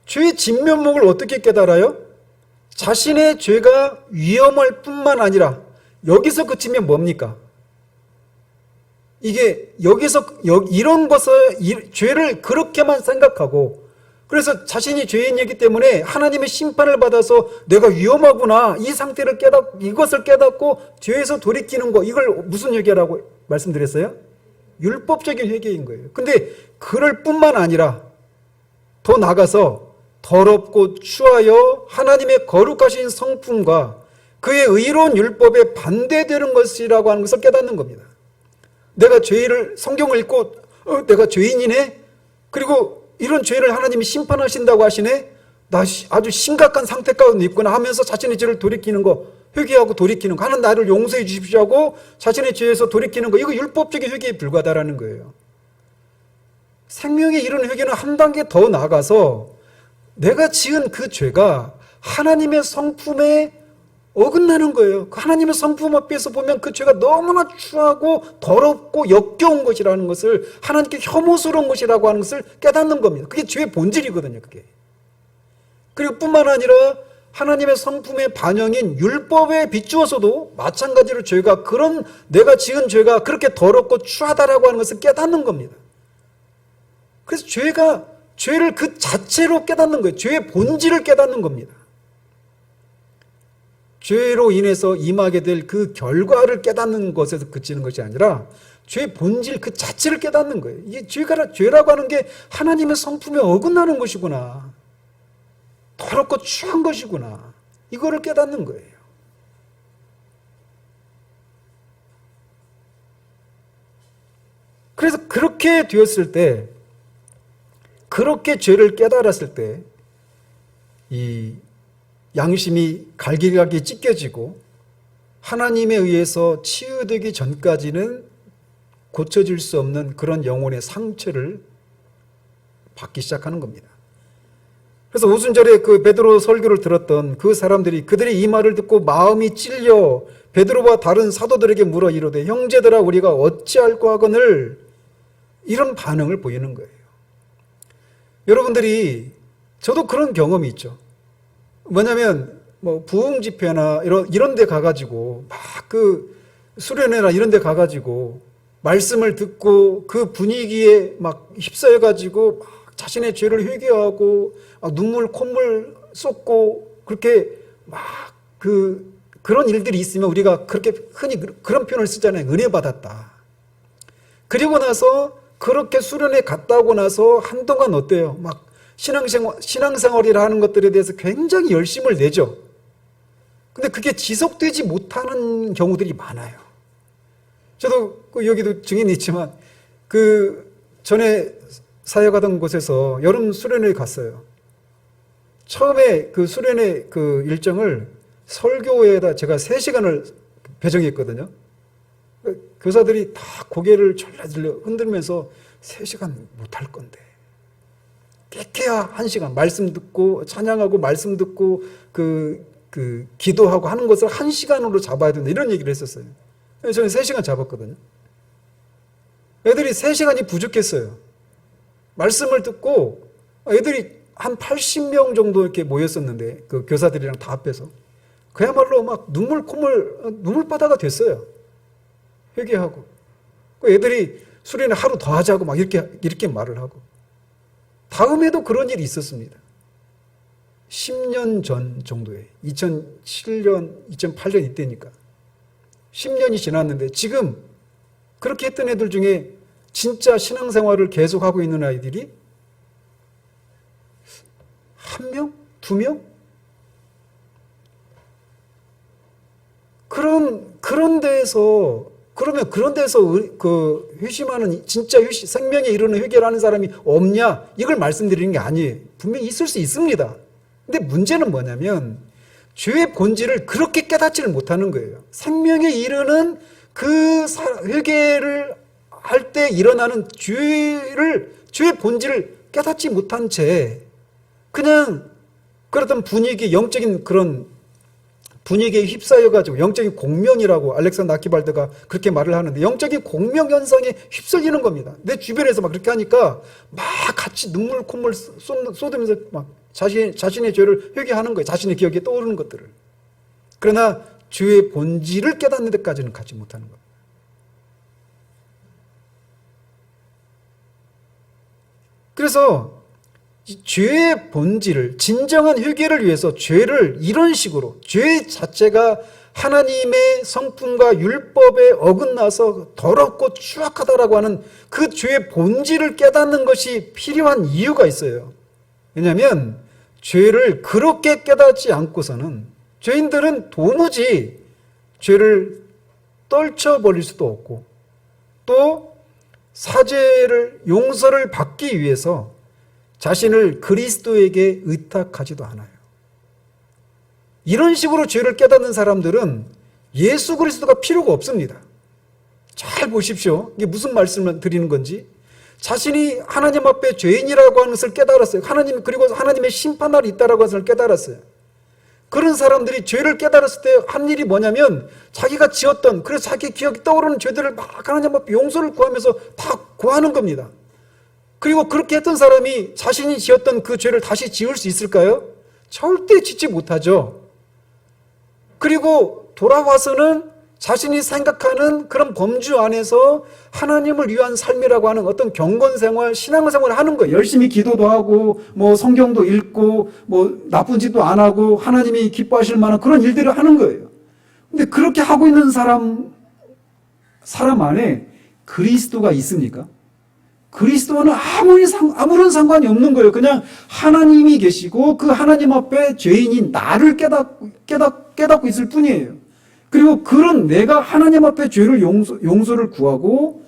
죄의 진면목을 어떻게 깨달아요? 자신의 죄가 위험할 뿐만 아니라, 여기서 그치면 뭡니까? 이게 이런 것을, 죄를 그렇게만 생각하고, 그래서 자신이 죄인이기 때문에 하나님의 심판을 받아서 내가 위험하구나, 이 상태를 이것을 깨닫고 죄에서 돌이키는 거, 이걸 무슨 회개라고 말씀드렸어요? 율법적인 회개인 거예요. 근데 그럴 뿐만 아니라 더 나가서 더럽고 추하여 하나님의 거룩하신 성품과 그의 의로운 율법에 반대되는 것이라고 하는 것을 깨닫는 겁니다. 내가 성경을 읽고 내가 죄인이네? 그리고 이런 죄를 하나님이 심판하신다고 하시네? 나 아주 심각한 상태 가운데 있구나 하면서 자신의 죄를 돌이키는 거, 회개하고 돌이키는 거, 하나님 나를 용서해 주십시오 하고 자신의 죄에서 돌이키는 거, 이거 율법적인 회개에 불과하다라는 거예요. 생명에 이르는 회개는 한 단계 더 나아가서 내가 지은 그 죄가 하나님의 성품에 어긋나는 거예요. 하나님의 성품 앞에서 보면 그 죄가 너무나 추하고 더럽고 역겨운 것이라는 것을, 하나님께 혐오스러운 것이라고 하는 것을 깨닫는 겁니다. 그게 죄의 본질이거든요, 그게. 그리고 뿐만 아니라 하나님의 성품의 반영인 율법에 비추어서도 마찬가지로 내가 지은 죄가 그렇게 더럽고 추하다라고 하는 것을 깨닫는 겁니다. 그래서 죄를 그 자체로 깨닫는 거예요. 죄의 본질을 깨닫는 겁니다. 죄로 인해서 임하게 될 그 결과를 깨닫는 것에서 그치는 것이 아니라 죄의 본질 그 자체를 깨닫는 거예요. 이게 죄라고 하는 게 하나님의 성품에 어긋나는 것이구나, 더럽고 추한 것이구나, 이거를 깨닫는 거예요. 그래서 그렇게 되었을 때, 그렇게 죄를 깨달았을 때 이 양심이 갈기갈기 찢겨지고 하나님에 의해서 치유되기 전까지는 고쳐질 수 없는 그런 영혼의 상처를 받기 시작하는 겁니다. 그래서 오순절에 그 베드로 설교를 들었던 그 사람들이, 그들이 이 말을 듣고 마음이 찔려 베드로와 다른 사도들에게 물어 이르되 형제들아 우리가 어찌할꼬 하거늘, 이런 반응을 보이는 거예요. 여러분들이, 저도 그런 경험이 있죠. 뭐냐면 부흥 집회나 이런 데 가가지고 막 그 수련회나 이런 데 가가지고 말씀을 듣고 그 분위기에 막 휩싸여가지고 막 자신의 죄를 회개하고 막 눈물 콧물 쏟고 그렇게 막 그런 일들이 있으면 우리가 그렇게 흔히 그런 표현을 쓰잖아요. 은혜 받았다. 그리고 나서 그렇게 수련회 갔다 오고 나서 한동안 어때요? 막 신앙생활이라 하는 것들에 대해서 굉장히 열심을 내죠. 근데 그게 지속되지 못하는 경우들이 많아요. 저도 여기도 증인이 있지만 그 전에 사역하던 곳에서 여름 수련회에 갔어요. 처음에 그 수련회 그 일정을 설교에다 제가 3시간을 배정했거든요. 교사들이 다 고개를 절레절레 흔들면서 3시간 못할 건데 깨끗해야 1시간 말씀 듣고 찬양하고 말씀 듣고 기도하고 하는 것을 1시간으로 잡아야 된다 이런 얘기를 했었어요. 저는 3시간 잡았거든요. 애들이 3시간이 부족했어요. 말씀을 듣고 애들이 한 80명 정도 이렇게 모였었는데 그 교사들이랑 다 합해서 그야말로 막 눈물바다가 됐어요. 회개하고 그 애들이 수련회 하루 더 하자고 막 이렇게 말을 하고 다음에도 그런 일이 있었습니다. 10년 전 정도에 2007년, 2008년 이때니까 10년이 지났는데 지금 그렇게 했던 애들 중에 진짜 신앙생활을 계속하고 있는 아이들이 1명? 2명? 그런 데에서 그러면 그런 데서 그 회심하는 진짜 생명에 이르는 회개를 하는 사람이 없냐? 이걸 말씀드리는 게 아니에요. 분명히 있을 수 있습니다. 근데 문제는 뭐냐면 죄의 본질을 그렇게 깨닫지를 못하는 거예요. 생명에 이르는 그 회개를 할 때 일어나는 죄의 본질을 깨닫지 못한 채 그냥 그랬던 분위기, 영적인 그런 분위기에 휩싸여가지고 영적인 공명이라고 알렉산더 아키발드가 그렇게 말을 하는데 영적인 공명 현상에 휩쓸리는 겁니다. 내 주변에서 막 그렇게 하니까 막 같이 눈물 콧물 쏟으면서 막 자신의 죄를 회개하는 거예요. 자신의 기억에 떠오르는 것들을. 그러나 죄의 본질을 깨닫는 데까지는 가지 못하는 겁니다. 그래서 이 죄의 본질을 진정한 회개를 위해서 죄를 이런 식으로 죄 자체가 하나님의 성품과 율법에 어긋나서 더럽고 추악하다라고 하는 그 죄의 본질을 깨닫는 것이 필요한 이유가 있어요. 왜냐하면 죄를 그렇게 깨닫지 않고서는 죄인들은 도무지 죄를 떨쳐버릴 수도 없고 또 사죄를 용서를 받기 위해서 자신을 그리스도에게 의탁하지도 않아요. 이런 식으로 죄를 깨닫는 사람들은 예수 그리스도가 필요가 없습니다. 잘 보십시오. 이게 무슨 말씀을 드리는 건지. 자신이 하나님 앞에 죄인이라고 하는 것을 깨달았어요. 그리고 하나님의 심판날이 있다라고 하는 것을 깨달았어요. 그런 사람들이 죄를 깨달았을 때 한 일이 뭐냐면 자기가 지었던 그래서 자기 기억이 떠오르는 죄들을 막 하나님 앞에 용서를 구하면서 다 구하는 겁니다. 그리고 그렇게 했던 사람이 자신이 지었던 그 죄를 다시 지을 수 있을까요? 절대 짓지 못하죠. 그리고 돌아와서는 자신이 생각하는 그런 범주 안에서 하나님을 위한 삶이라고 하는 어떤 경건생활, 신앙생활을 하는 거예요. 열심히 기도도 하고 뭐 성경도 읽고 뭐 나쁜 짓도 안 하고 하나님이 기뻐하실 만한 그런 일들을 하는 거예요. 근데 그렇게 하고 있는 사람 안에 그리스도가 있습니까? 그리스도는 아무런 상관이 없는 거예요. 그냥 하나님이 계시고 그 하나님 앞에 죄인인 나를 깨닫고 있을 뿐이에요. 그리고 그런 내가 하나님 앞에 죄를 용서를 구하고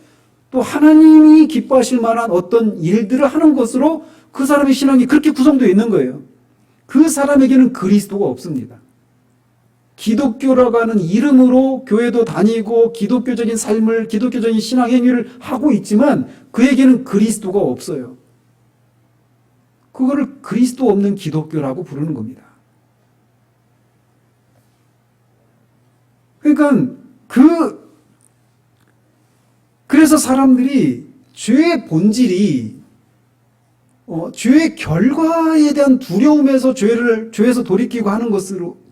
또 하나님이 기뻐하실 만한 어떤 일들을 하는 것으로 그 사람의 신앙이 그렇게 구성되어 있는 거예요. 그 사람에게는 그리스도가 없습니다. 기독교라고 하는 이름으로 교회도 다니고 기독교적인 삶을, 기독교적인 신앙 행위를 하고 있지만 그에게는 그리스도가 없어요. 그거를 그리스도 없는 기독교라고 부르는 겁니다. 그러니까 그래서 사람들이 죄의 본질이 죄의 결과에 대한 두려움에서 죄에서 돌이키고 하는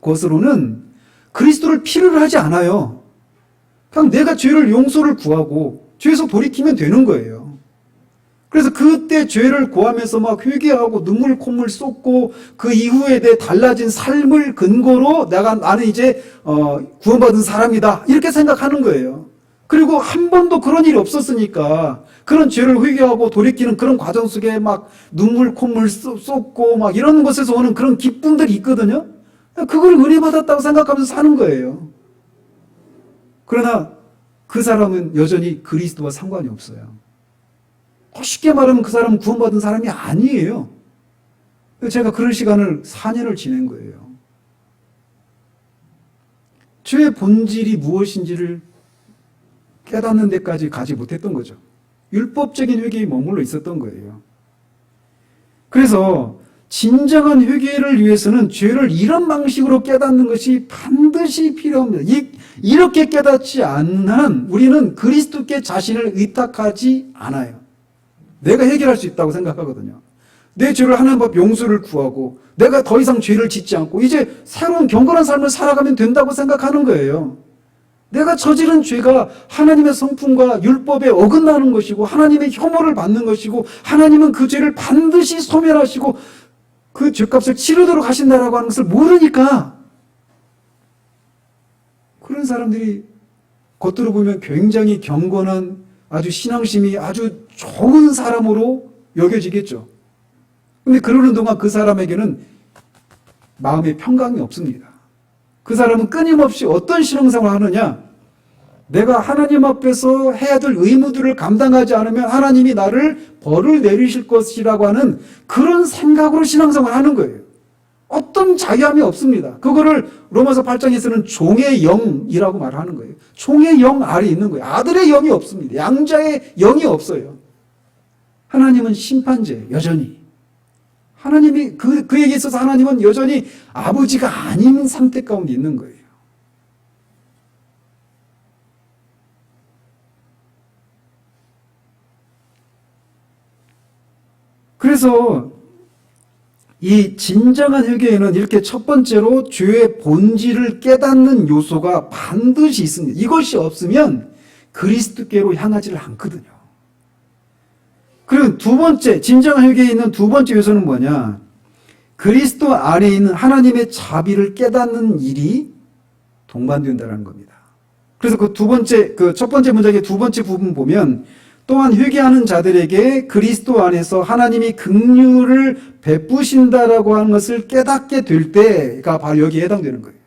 것으로는 그리스도를 필요로 하지 않아요. 그냥 내가 죄를 용서를 구하고 죄에서 돌이키면 되는 거예요. 그래서 그때 죄를 구하면서 막 회개하고 눈물 콧물 쏟고 그 이후에 내 달라진 삶을 근거로 나는 이제 구원받은 사람이다 이렇게 생각하는 거예요. 그리고 한 번도 그런 일이 없었으니까 그런 죄를 회개하고 돌이키는 그런 과정 속에 막 눈물 콧물 쏟고 막 이런 것에서 오는 그런 기쁨들이 있거든요. 그걸 은혜 받았다고 생각하면서 사는 거예요. 그러나 그 사람은 여전히 그리스도와 상관이 없어요. 쉽게 말하면 그 사람은 구원받은 사람이 아니에요. 제가 그런 시간을 4년을 지낸 거예요. 죄의 본질이 무엇인지를 깨닫는 데까지 가지 못했던 거죠. 율법적인 회개에 머물러 있었던 거예요. 그래서 진정한 회개를 위해서는 죄를 이런 방식으로 깨닫는 것이 반드시 필요합니다. 이렇게 깨닫지 않는 한 우리는 그리스도께 자신을 의탁하지 않아요. 내가 해결할 수 있다고 생각하거든요. 내 죄를 하나님 앞 용서를 구하고 내가 더 이상 죄를 짓지 않고 이제 새로운 경건한 삶을 살아가면 된다고 생각하는 거예요. 내가 저지른 죄가 하나님의 성품과 율법에 어긋나는 것이고 하나님의 혐오를 받는 것이고 하나님은 그 죄를 반드시 소멸하시고 그 죄값을 치르도록 하신다라고 하는 것을 모르니까 그런 사람들이 겉으로 보면 굉장히 경건한 아주 신앙심이 아주 좋은 사람으로 여겨지겠죠. 근데 그러는 동안 그 사람에게는 마음의 평강이 없습니다. 그 사람은 끊임없이 어떤 신앙생활을 하느냐? 내가 하나님 앞에서 해야 될 의무들을 감당하지 않으면 하나님이 나를 벌을 내리실 것이라고 하는 그런 생각으로 신앙생활을 하는 거예요. 어떤 자유함이 없습니다. 그거를 로마서 8장에서는 종의 영이라고 말하는 거예요. 종의 영 아래 있는 거예요. 아들의 영이 없습니다. 양자의 영이 없어요. 하나님은 심판제, 여전히. 하나님이, 그에게 있어서 하나님은 여전히 아버지가 아닌 상태 가운데 있는 거예요. 그래서 이 진정한 회개에는 이렇게 첫 번째로 죄의 본질을 깨닫는 요소가 반드시 있습니다. 이것이 없으면 그리스도께로 향하지를 않거든요. 그리고 두 번째, 진정한 회개에 있는 두 번째 요소는 뭐냐? 그리스도 안에 있는 하나님의 자비를 깨닫는 일이 동반된다는 겁니다. 그래서 그 첫 번째 문장의 두 번째 부분 보면 또한 회개하는 자들에게 그리스도 안에서 하나님이 긍휼을 베푸신다라고 하는 것을 깨닫게 될 때가 바로 여기에 해당되는 거예요.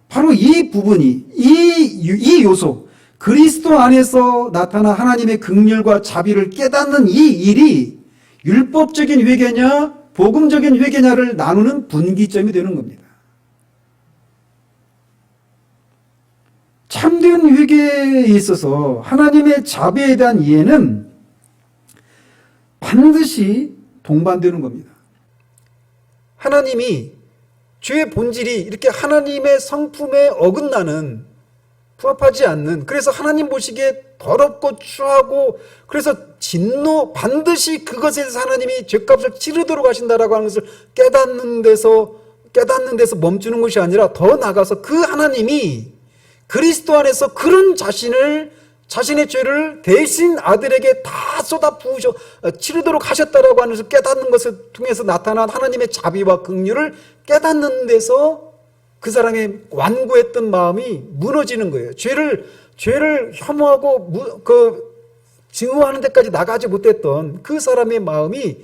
바로 이 부분이, 이 요소, 그리스도 안에서 나타난 하나님의 긍휼과 자비를 깨닫는 이 일이 율법적인 회개냐, 복음적인 회개냐를 나누는 분기점이 되는 겁니다. 참된 회개에 있어서 하나님의 자비에 대한 이해는 반드시 동반되는 겁니다. 하나님이 죄의 본질이 이렇게 하나님의 성품에 어긋나는, 부합하지 않는, 그래서 하나님 보시기에 더럽고 추하고 그래서 진노, 반드시 그것에 대해서 하나님이 죄값을 치르도록 하신다라고 하는 것을 깨닫는 데서 멈추는 것이 아니라 더 나아가서 그 하나님이 그리스도 안에서 그런 자신의 죄를 대신 아들에게 다 쏟아 부으셔 치르도록 하셨다라고 하는 것을 깨닫는 것을 통해서 나타난 하나님의 자비와 긍휼을 깨닫는 데서 그 사람의 완고했던 마음이 무너지는 거예요. 죄를 혐오하고 증오하는 데까지 나가지 못했던 그 사람의 마음이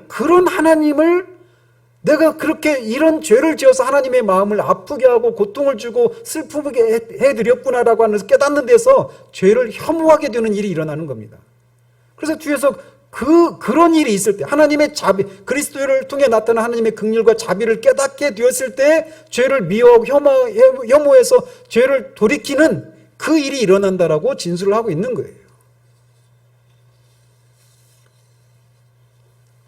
그런 하나님을 내가 그렇게 이런 죄를 지어서 하나님의 마음을 아프게 하고 고통을 주고 슬프게 해드렸구나라고 하면서 깨닫는 데서 죄를 혐오하게 되는 일이 일어나는 겁니다. 그래서 뒤에서 그런 일이 있을 때 하나님의 자비, 그리스도를 통해 나타난 하나님의 긍휼과 자비를 깨닫게 되었을 때 죄를 미워하고 혐오해서 죄를 돌이키는 그 일이 일어난다라고 진술을 하고 있는 거예요.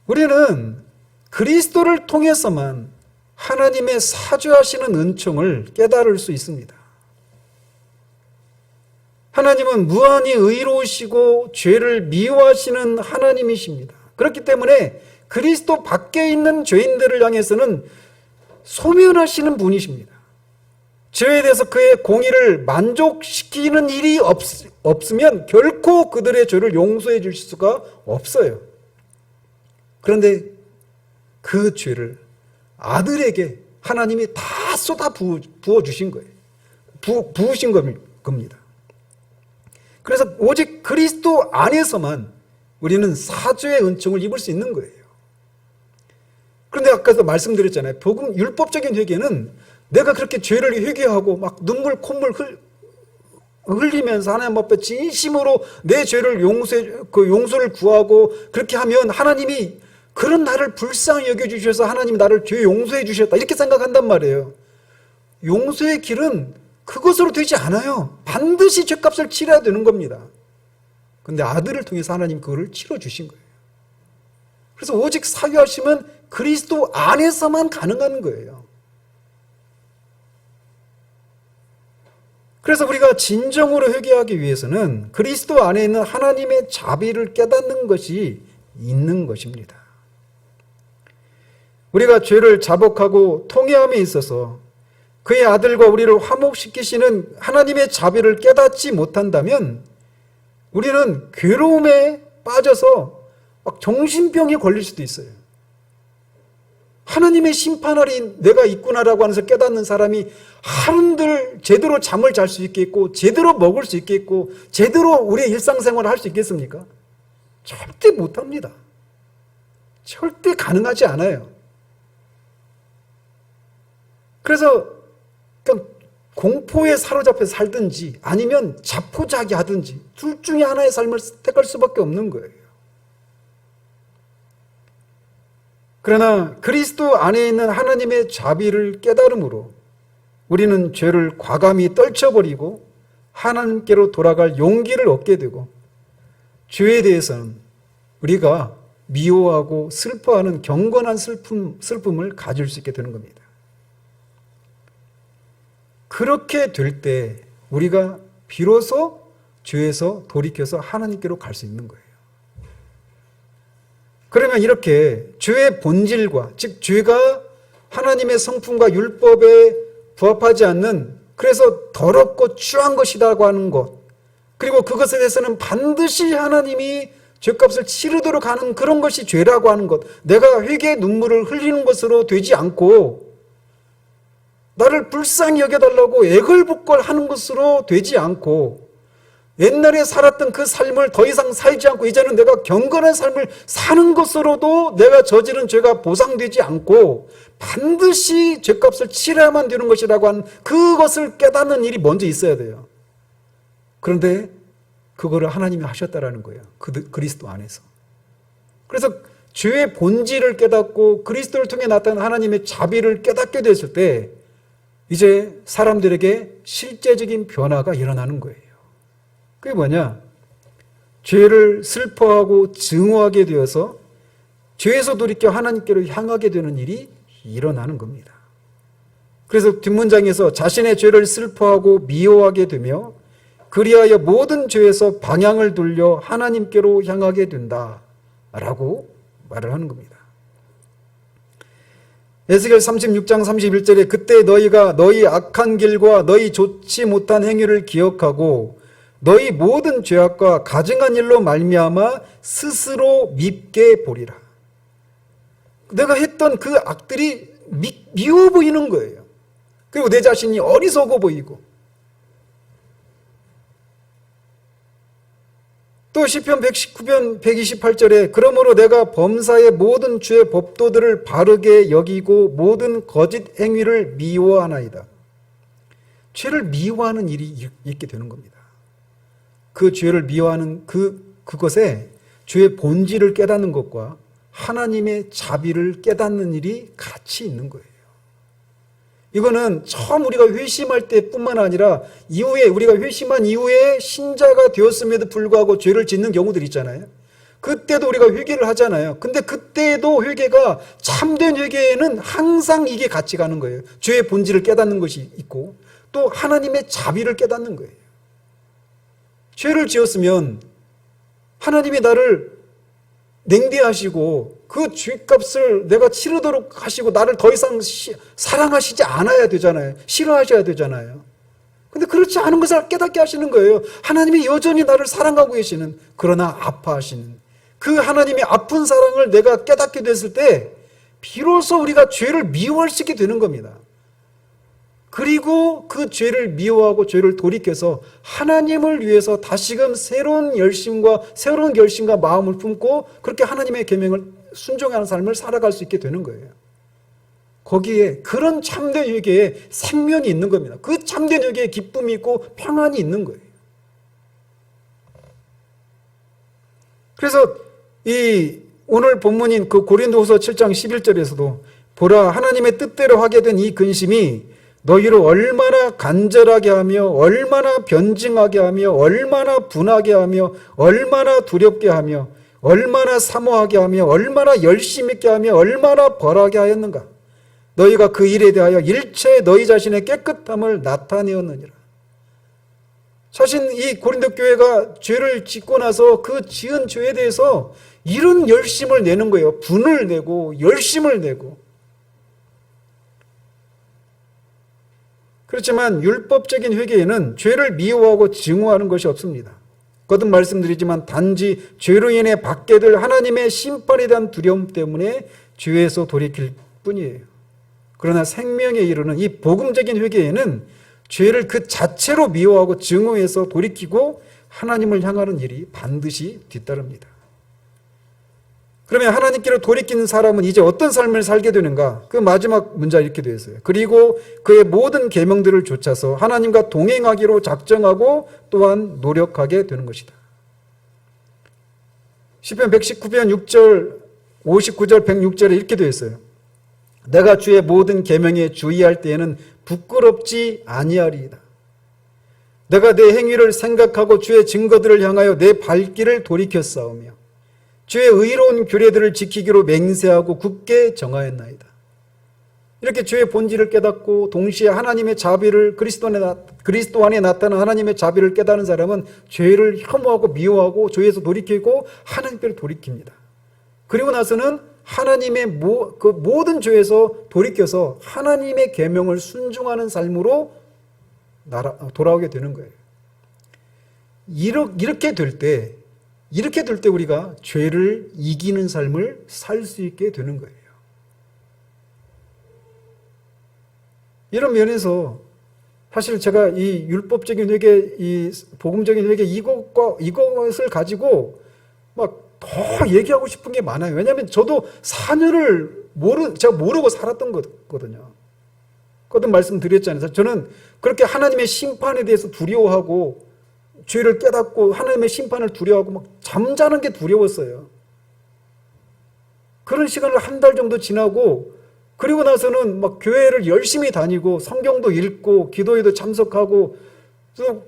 우리는 그리스도를 통해서만 하나님의 사죄하시는 은총을 깨달을 수 있습니다. 하나님은 무한히 의로우시고 죄를 미워하시는 하나님이십니다. 그렇기 때문에 그리스도 밖에 있는 죄인들을 향해서는 소멸하시는 분이십니다. 죄에 대해서 그의 공의를 만족시키는 일이 없으면 결코 그들의 죄를 용서해 줄 수가 없어요. 그런데 그 죄를 아들에게 하나님이 다 쏟아 부어주신 거예요. 부으신 겁니다. 그래서 오직 그리스도 안에서만 우리는 사죄의 은총을 입을 수 있는 거예요. 그런데 아까도 말씀드렸잖아요. 복음 율법적인 회개는 내가 그렇게 죄를 회개하고 막 눈물 콧물 흘리면서 하나님 앞에 진심으로 내 죄를 용서를 구하고 그렇게 하면 하나님이 그런 나를 불쌍히 여겨주셔서 하나님이 나를 죄 용서해 주셨다 이렇게 생각한단 말이에요. 용서의 길은 그것으로 되지 않아요. 반드시 죄값을 치러야 되는 겁니다. 그런데 아들을 통해서 하나님 그거를 치러주신 거예요. 그래서 오직 사유하심은 그리스도 안에서만 가능한 거예요. 그래서 우리가 진정으로 회개하기 위해서는 그리스도 안에 있는 하나님의 자비를 깨닫는 것이 있는 것입니다. 우리가 죄를 자복하고 통회함에 있어서 그의 아들과 우리를 화목시키시는 하나님의 자비를 깨닫지 못한다면 우리는 괴로움에 빠져서 막 정신병에 걸릴 수도 있어요. 하나님의 심판날이 내가 있구나라고 하면서 깨닫는 사람이 하루들 제대로 잠을 잘 수 있겠고 제대로 먹을 수 있겠고 제대로 우리의 일상생활을 할 수 있겠습니까? 절대 못합니다. 절대 가능하지 않아요. 그래서 그냥 공포에 사로잡혀 살든지 아니면 자포자기하든지 둘 중에 하나의 삶을 택할 수밖에 없는 거예요. 그러나 그리스도 안에 있는 하나님의 자비를 깨달음으로 우리는 죄를 과감히 떨쳐버리고 하나님께로 돌아갈 용기를 얻게 되고 죄에 대해서는 우리가 미워하고 슬퍼하는 경건한 슬픔을 가질 수 있게 되는 겁니다. 그렇게 될 때 우리가 비로소 죄에서 돌이켜서 하나님께로 갈 수 있는 거예요. 그러면 이렇게 죄의 본질과 즉 죄가 하나님의 성품과 율법에 부합하지 않는 그래서 더럽고 추한 것이라고 하는 것 그리고 그것에 대해서는 반드시 하나님이 죄값을 치르도록 하는 그런 것이 죄라고 하는 것 내가 회개의 눈물을 흘리는 것으로 되지 않고 나를 불쌍히 여겨달라고 애걸복걸 하는 것으로 되지 않고 옛날에 살았던 그 삶을 더 이상 살지 않고 이제는 내가 경건한 삶을 사는 것으로도 내가 저지른 죄가 보상되지 않고 반드시 죄값을 치러야만 되는 것이라고 하는 그것을 깨닫는 일이 먼저 있어야 돼요. 그런데 그거를 하나님이 하셨다라는 거예요. 그리스도 안에서. 그래서 죄의 본질을 깨닫고 그리스도를 통해 나타난 하나님의 자비를 깨닫게 됐을 때 이제 사람들에게 실제적인 변화가 일어나는 거예요. 그게 뭐냐? 죄를 슬퍼하고 증오하게 되어서 죄에서 돌이켜 하나님께로 향하게 되는 일이 일어나는 겁니다. 그래서 뒷문장에서 자신의 죄를 슬퍼하고 미워하게 되며 그리하여 모든 죄에서 방향을 돌려 하나님께로 향하게 된다라고 말을 하는 겁니다. 에스겔 36장 31절에 그때 너희가 너희 악한 길과 너희 좋지 못한 행위를 기억하고 너희 모든 죄악과 가증한 일로 말미암아 스스로 밉게 보리라. 내가 했던 그 악들이 미워 보이는 거예요. 그리고 내 자신이 어리석어 보이고 또 시편 119편 128절에 그러므로 내가 범사의 모든 주의 법도들을 바르게 여기고 모든 거짓 행위를 미워하나이다. 죄를 미워하는 일이 있게 되는 겁니다. 그 죄를 미워하는 그것에 죄의 본질을 깨닫는 것과 하나님의 자비를 깨닫는 일이 같이 있는 거예요. 이거는 처음 우리가 회심할 때뿐만 아니라 이후에 우리가 회심한 이후에 신자가 되었음에도 불구하고 죄를 짓는 경우들 있잖아요. 그때도 우리가 회개를 하잖아요. 근데 그때도 회개가 참된 회개에는 항상 이게 같이 가는 거예요. 죄의 본질을 깨닫는 것이 있고 또 하나님의 자비를 깨닫는 거예요. 죄를 지었으면 하나님이 나를 냉대하시고 그 죄값을 내가 치르도록 하시고 나를 더 이상 사랑하시지 않아야 되잖아요. 싫어하셔야 되잖아요. 근데 그렇지 않은 것을 깨닫게 하시는 거예요. 하나님이 여전히 나를 사랑하고 계시는, 그러나 아파하시는 그 하나님의 아픈 사랑을 내가 깨닫게 됐을 때 비로소 우리가 죄를 미워할 수 있게 되는 겁니다. 그리고 그 죄를 미워하고 죄를 돌이켜서 하나님을 위해서 다시금 새로운 열심과 새로운 결심과 마음을 품고 그렇게 하나님의 계명을 순종하는 삶을 살아갈 수 있게 되는 거예요. 거기에 그런 참된 회개에 생명이 있는 겁니다. 그 참된 회개에 기쁨이 있고 평안이 있는 거예요. 그래서 이 오늘 본문인 그 고린도후서 7장 11절에서도 보라, 하나님의 뜻대로 하게 된 이 근심이 너희를 얼마나 간절하게 하며 얼마나 변증하게 하며 얼마나 분하게 하며 얼마나 두렵게 하며 얼마나 사모하게 하며 얼마나 열심 있게 하며 얼마나 벌하게 하였는가. 너희가 그 일에 대하여 일체 너희 자신의 깨끗함을 나타내었느니라. 사실 이 고린도 교회가 죄를 짓고 나서 그 지은 죄에 대해서 이런 열심을 내는 거예요. 분을 내고 열심을 내고. 그렇지만 율법적인 회개에는 죄를 미워하고 증오하는 것이 없습니다. 거듭 말씀드리지만 단지 죄로 인해 받게 될 하나님의 심판에 대한 두려움 때문에 죄에서 돌이킬 뿐이에요. 그러나 생명에 이르는 이 복음적인 회개에는 죄를 그 자체로 미워하고 증오해서 돌이키고 하나님을 향하는 일이 반드시 뒤따릅니다. 그러면 하나님께로 돌이키는 사람은 이제 어떤 삶을 살게 되는가? 그 마지막 문자 이렇게 되어 있어요. 그리고 그의 모든 계명들을 좇아서 하나님과 동행하기로 작정하고 또한 노력하게 되는 것이다. 시편 119편 6절, 59절, 106절에 이렇게 되어 있어요. 내가 주의 모든 계명에 주의할 때에는 부끄럽지 아니하리이다. 내가 내 행위를 생각하고 주의 증거들을 향하여 내 발길을 돌이켰사오며 주의 의로운 규례들을 지키기로 맹세하고 굳게 정하였나이다. 이렇게 주의 본질을 깨닫고 동시에 하나님의 자비를 그리스도 안에 나타난 하나님의 자비를 깨닫는 사람은 죄를 혐오하고 미워하고 죄에서 돌이키고 하나님께로 돌이킵니다. 그리고 나서는 하나님의 그 모든 죄에서 돌이켜서 하나님의 계명을 순종하는 삶으로 돌아오게 되는 거예요. 이렇게 될 때 우리가 죄를 이기는 삶을 살 수 있게 되는 거예요. 이런 면에서 사실 제가 이 율법적인 회개, 이 복음적인 회개 이것을 가지고 막 더 얘기하고 싶은 게 많아요. 왜냐하면 저도 4년을 제가 모르고 살았던 거거든요. 거듭 말씀드렸잖아요. 저는 그렇게 하나님의 심판에 대해서 두려워하고 죄를 깨닫고 하나님의 심판을 두려워하고 막 잠자는 게 두려웠어요. 그런 시간을 한 달 정도 지나고 그리고 나서는 막 교회를 열심히 다니고 성경도 읽고 기도회도 참석하고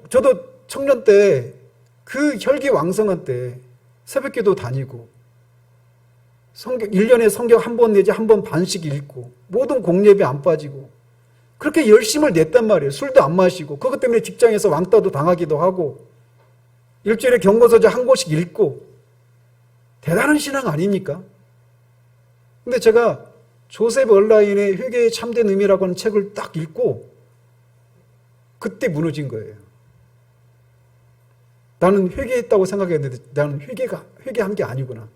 저도 청년 때 그 혈기왕성한 때 새벽기도 다니고 1년에 성경 한 번 내지 한 번 반씩 읽고 모든 공예배 안 빠지고 그렇게 열심을 냈단 말이에요. 술도 안 마시고 그것 때문에 직장에서 왕따도 당하기도 하고 일주일에 경고서적 한 권씩 읽고 대단한 신앙 아닙니까? 근데 제가 조셉 얼라인의 회개의 참된 의미라고 하는 책을 딱 읽고 그때 무너진 거예요. 나는 회개했다고 생각했는데 나는 회개한 게 아니구나.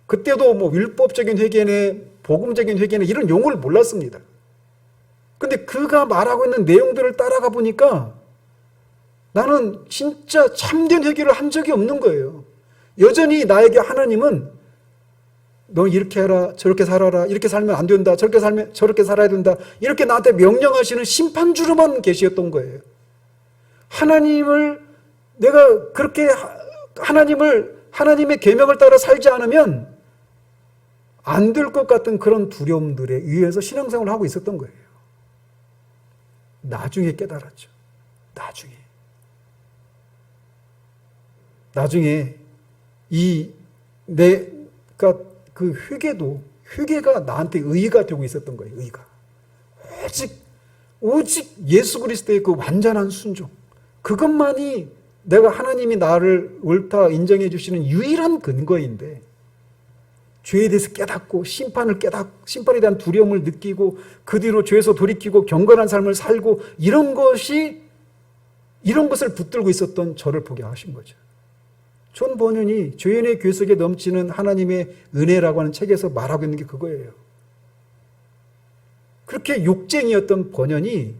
그때도 뭐 율법적인 회개네, 복음적인 회개네 이런 용어를 몰랐습니다. 근데 그가 말하고 있는 내용들을 따라가 보니까 나는 진짜 참된 회개를 한 적이 없는 거예요. 여전히 나에게 하나님은 너 이렇게 해라, 저렇게 살아라, 이렇게 살면 안 된다, 저렇게 살아야 된다, 이렇게 나한테 명령하시는 심판주로만 계시었던 거예요. 내가 그렇게 하나님의 계명을 따라 살지 않으면 안 될 것 같은 그런 두려움들에 의해서 신앙생활을 하고 있었던 거예요. 나중에 깨달았죠. 나중에 내가 그 회개가 나한테 의가 되고 있었던 거예요. 의가. 오직 예수 그리스도의 그 완전한 순종. 그것만이 내가 하나님이 나를 옳다 인정해 주시는 유일한 근거인데 죄에 대해서 깨닫고 심판에 대한 두려움을 느끼고 그 뒤로 죄에서 돌이키고 경건한 삶을 살고 이런 것을 붙들고 있었던 저를 보게 하신 거죠. 존 버년이 죄인의 괴 속에 넘치는 하나님의 은혜라고 하는 책에서 말하고 있는 게 그거예요. 그렇게 욕쟁이였던 버년이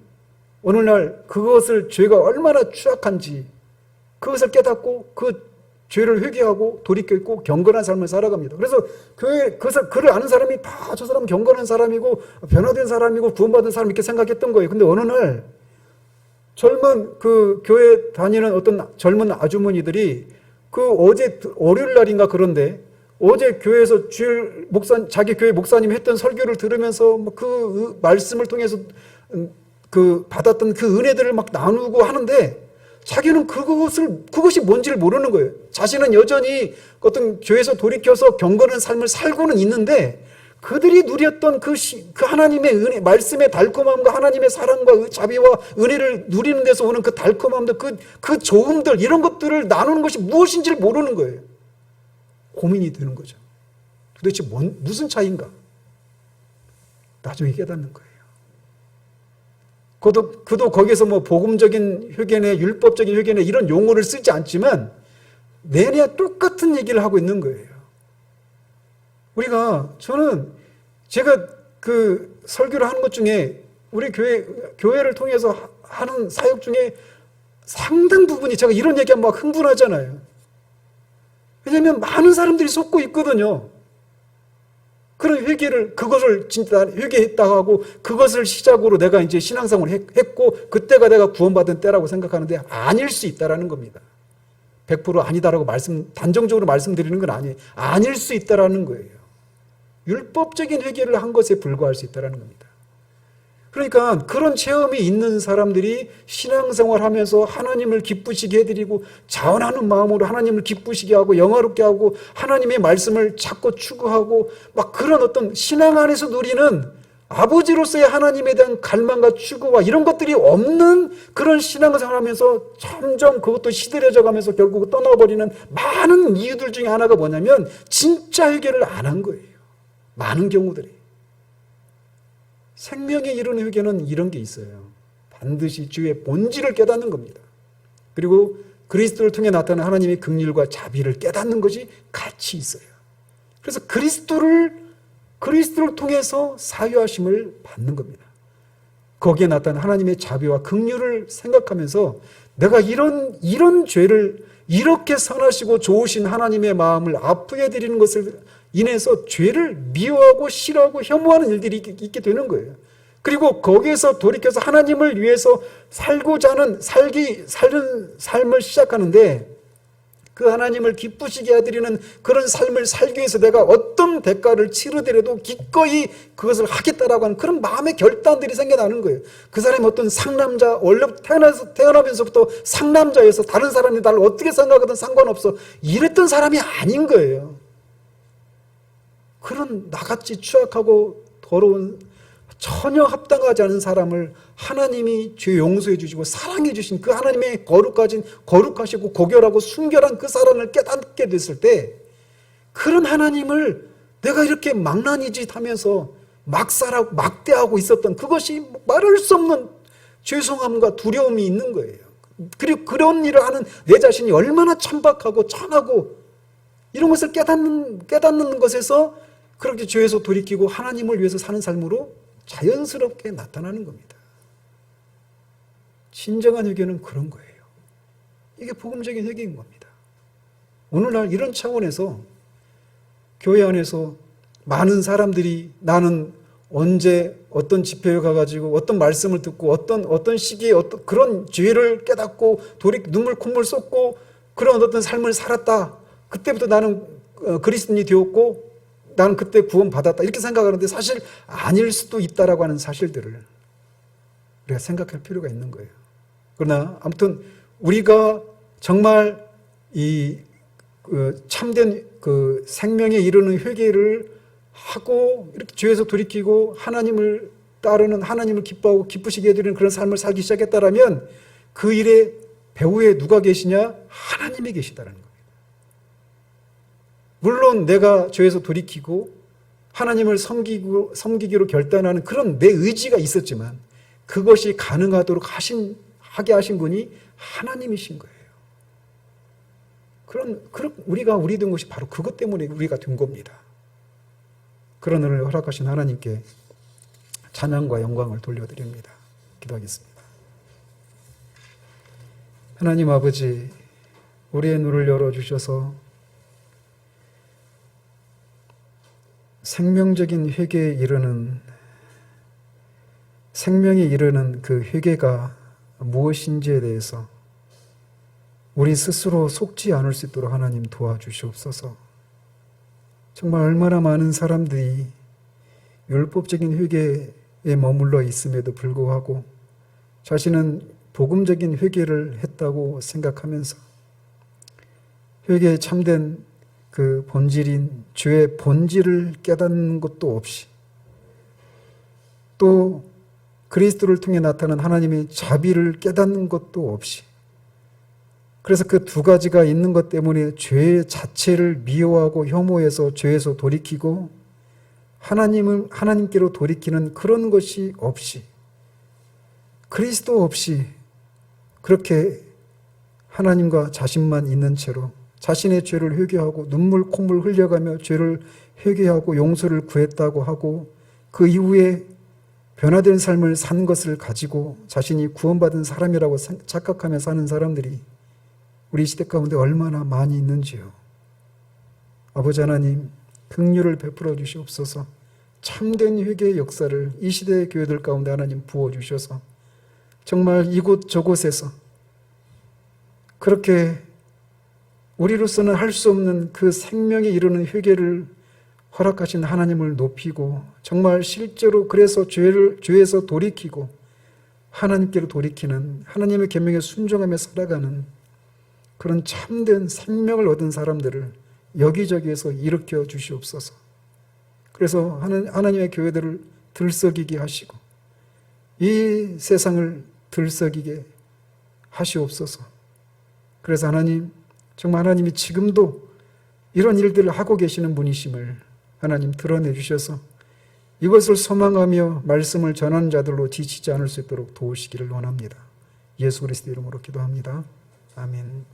오늘날 그것을 죄가 얼마나 추악한지 그것을 깨닫고 그 죄를 회개하고 돌이켜 있고 경건한 삶을 살아갑니다. 그래서 그를 아는 사람이 다 저 사람 경건한 사람이고 변화된 사람이고 구원받은 사람 이렇게 생각했던 거예요. 근데 어느 날 젊은 그 교회 다니는 어떤 젊은 아주머니들이 어제 월요일 날인가 그런데 어제 교회에서 자기 교회 목사님이 했던 설교를 들으면서 그 말씀을 통해서 받았던 그 은혜들을 막 나누고 하는데 자기는 그것이 뭔지를 모르는 거예요. 자신은 여전히 어떤 교회에서 돌이켜서 경건한 삶을 살고는 있는데 그들이 누렸던 그 하나님의 은혜, 말씀의 달콤함과 하나님의 사랑과 자비와 은혜를 누리는 데서 오는 그 달콤함들, 그 좋음들, 이런 것들을 나누는 것이 무엇인지를 모르는 거예요. 고민이 되는 거죠. 도대체 무슨 차이인가? 나중에 깨닫는 거예요. 그도 거기서 복음적인 회개네, 율법적인 회개네 이런 용어를 쓰지 않지만 내내 똑같은 얘기를 하고 있는 거예요. 제가 그 설교를 하는 것 중에 우리 교회를 통해서 하는 사역 중에 상당 부분이 제가 이런 얘기하면 막 흥분하잖아요. 왜냐하면 많은 사람들이 속고 있거든요. 그런 그것을 진짜 회개했다고 하고 그것을 시작으로 내가 이제 신앙생활을 했고 그때가 내가 구원받은 때라고 생각하는데 아닐 수 있다라는 겁니다. 100% 아니다라고 단정적으로 말씀드리는 건 아니에요. 아닐 수 있다라는 거예요. 율법적인 회개를 한 것에 불과할 수 있다라는 겁니다. 그러니까 그런 체험이 있는 사람들이 신앙생활 하면서 하나님을 기쁘시게 해드리고 자원하는 마음으로 하나님을 기쁘시게 하고 영화롭게 하고 하나님의 말씀을 찾고 추구하고 막 그런 어떤 신앙 안에서 누리는 아버지로서의 하나님에 대한 갈망과 추구와 이런 것들이 없는 그런 신앙생활 하면서 점점 그것도 시들해져 가면서 결국 떠나버리는 많은 이유들 중에 하나가 뭐냐면 진짜 회개를 안 한 거예요. 많은 경우들이. 생명에 이르는 회개는 이런 게 있어요. 반드시 주의 본질을 깨닫는 겁니다. 그리고 그리스도를 통해 나타나는 하나님의 긍휼과 자비를 깨닫는 것이 같이 있어요. 그래서 그리스도를 통해서 사유하심을 받는 겁니다. 거기에 나타나는 하나님의 자비와 긍휼을 생각하면서 내가 이런 죄를 이렇게 선하시고 좋으신 하나님의 마음을 아프게 드리는 것을 인해서 죄를 미워하고 싫어하고 혐오하는 일들이 있게 되는 거예요. 그리고 거기에서 돌이켜서 하나님을 위해서 살고자 하는 사는 삶을 시작하는데 그 하나님을 기쁘시게 해드리는 그런 삶을 살기 위해서 내가 어떤 대가를 치르더라도 기꺼이 그것을 하겠다라고 하는 그런 마음의 결단들이 생겨나는 거예요. 그 사람이 어떤 상남자, 원래 태어나면서부터 상남자여서 다른 사람이 나를 어떻게 생각하든 상관없어 이랬던 사람이 아닌 거예요. 그런 나같이 추악하고 더러운 전혀 합당하지 않은 사람을 하나님이 죄 용서해 주시고 사랑해 주신 그 하나님의 거룩하시고 고결하고 순결한 그 사랑을 깨닫게 됐을 때 그런 하나님을 내가 이렇게 망나니짓하면서 막대하고 있었던 그것이 말할 수 없는 죄송함과 두려움이 있는 거예요. 그리고 그런 일을 하는 내 자신이 얼마나 천박하고 천하고 이런 것을 깨닫는 것에서 그렇게 죄에서 돌이키고 하나님을 위해서 사는 삶으로 자연스럽게 나타나는 겁니다. 진정한 회개는 그런 거예요. 이게 복음적인 회개인 겁니다. 오늘날 이런 차원에서 교회 안에서 많은 사람들이 나는 언제 어떤 집회에 가가지고 어떤 말씀을 듣고 어떤 시기에 그런 죄를 깨닫고 눈물 콧물 쏟고 그런 어떤 삶을 살았다. 그때부터 나는 그리스도인이 되었고 나는 그때 구원받았다 이렇게 생각하는데 사실 아닐 수도 있다라고 하는 사실들을 우리가 생각할 필요가 있는 거예요. 그러나 아무튼 우리가 정말 이 참된 그 생명에 이르는 회개를 하고 이렇게 죄에서 돌이키고 하나님을 따르는 하나님을 기뻐하고 기쁘시게 해드리는 그런 삶을 살기 시작했다라면 그 일에 배후에 누가 계시냐? 하나님이 계시다라는 거예요. 물론 내가 죄에서 돌이키고 하나님을 섬기기로 결단하는 그런 내 의지가 있었지만 그것이 가능하도록 하게 하신 분이 하나님이신 거예요. 우리 된 것이 바로 그것 때문에 우리가 된 겁니다. 그런 은혜를 허락하신 하나님께 찬양과 영광을 돌려드립니다. 기도하겠습니다. 하나님 아버지, 우리의 눈을 열어주셔서 생명적인 회개에 이르는, 생명에 이르는 그 회개가 무엇인지에 대해서 우리 스스로 속지 않을 수 있도록 하나님 도와주시옵소서. 정말 얼마나 많은 사람들이 율법적인 회개에 머물러 있음에도 불구하고 자신은 복음적인 회개를 했다고 생각하면서 회개에 참된 그 본질인 죄의 본질을 깨닫는 것도 없이 또 그리스도를 통해 나타난 하나님의 자비를 깨닫는 것도 없이 그래서 그 두 가지가 있는 것 때문에 죄 자체를 미워하고 혐오해서 죄에서 돌이키고 하나님께로 돌이키는 그런 것이 없이 그리스도 없이 그렇게 하나님과 자신만 있는 채로 자신의 죄를 회개하고 눈물 콧물 흘려가며 죄를 회개하고 용서를 구했다고 하고 그 이후에 변화된 삶을 산 것을 가지고 자신이 구원받은 사람이라고 착각하며 사는 사람들이 우리 시대 가운데 얼마나 많이 있는지요. 아버지 하나님, 긍휼을 베풀어 주시옵소서. 참된 회개의 역사를 이 시대의 교회들 가운데 하나님 부어주셔서 정말 이곳 저곳에서 그렇게 우리로서는 할 수 없는 그 생명에 이르는 회개를 허락하신 하나님을 높이고 정말 실제로 그래서 죄에서 돌이키고 하나님께로 돌이키는 하나님의 계명에 순종하며 살아가는 그런 참된 생명을 얻은 사람들을 여기저기에서 일으켜 주시옵소서. 그래서 하나님의 교회들을 들썩이게 하시고 이 세상을 들썩이게 하시옵소서. 그래서 하나님, 정말 하나님이 지금도 이런 일들을 하고 계시는 분이심을 하나님 드러내 주셔서 이것을 소망하며 말씀을 전하는 자들로 지치지 않을 수 있도록 도우시기를 원합니다. 예수 그리스도 이름으로 기도합니다. 아멘.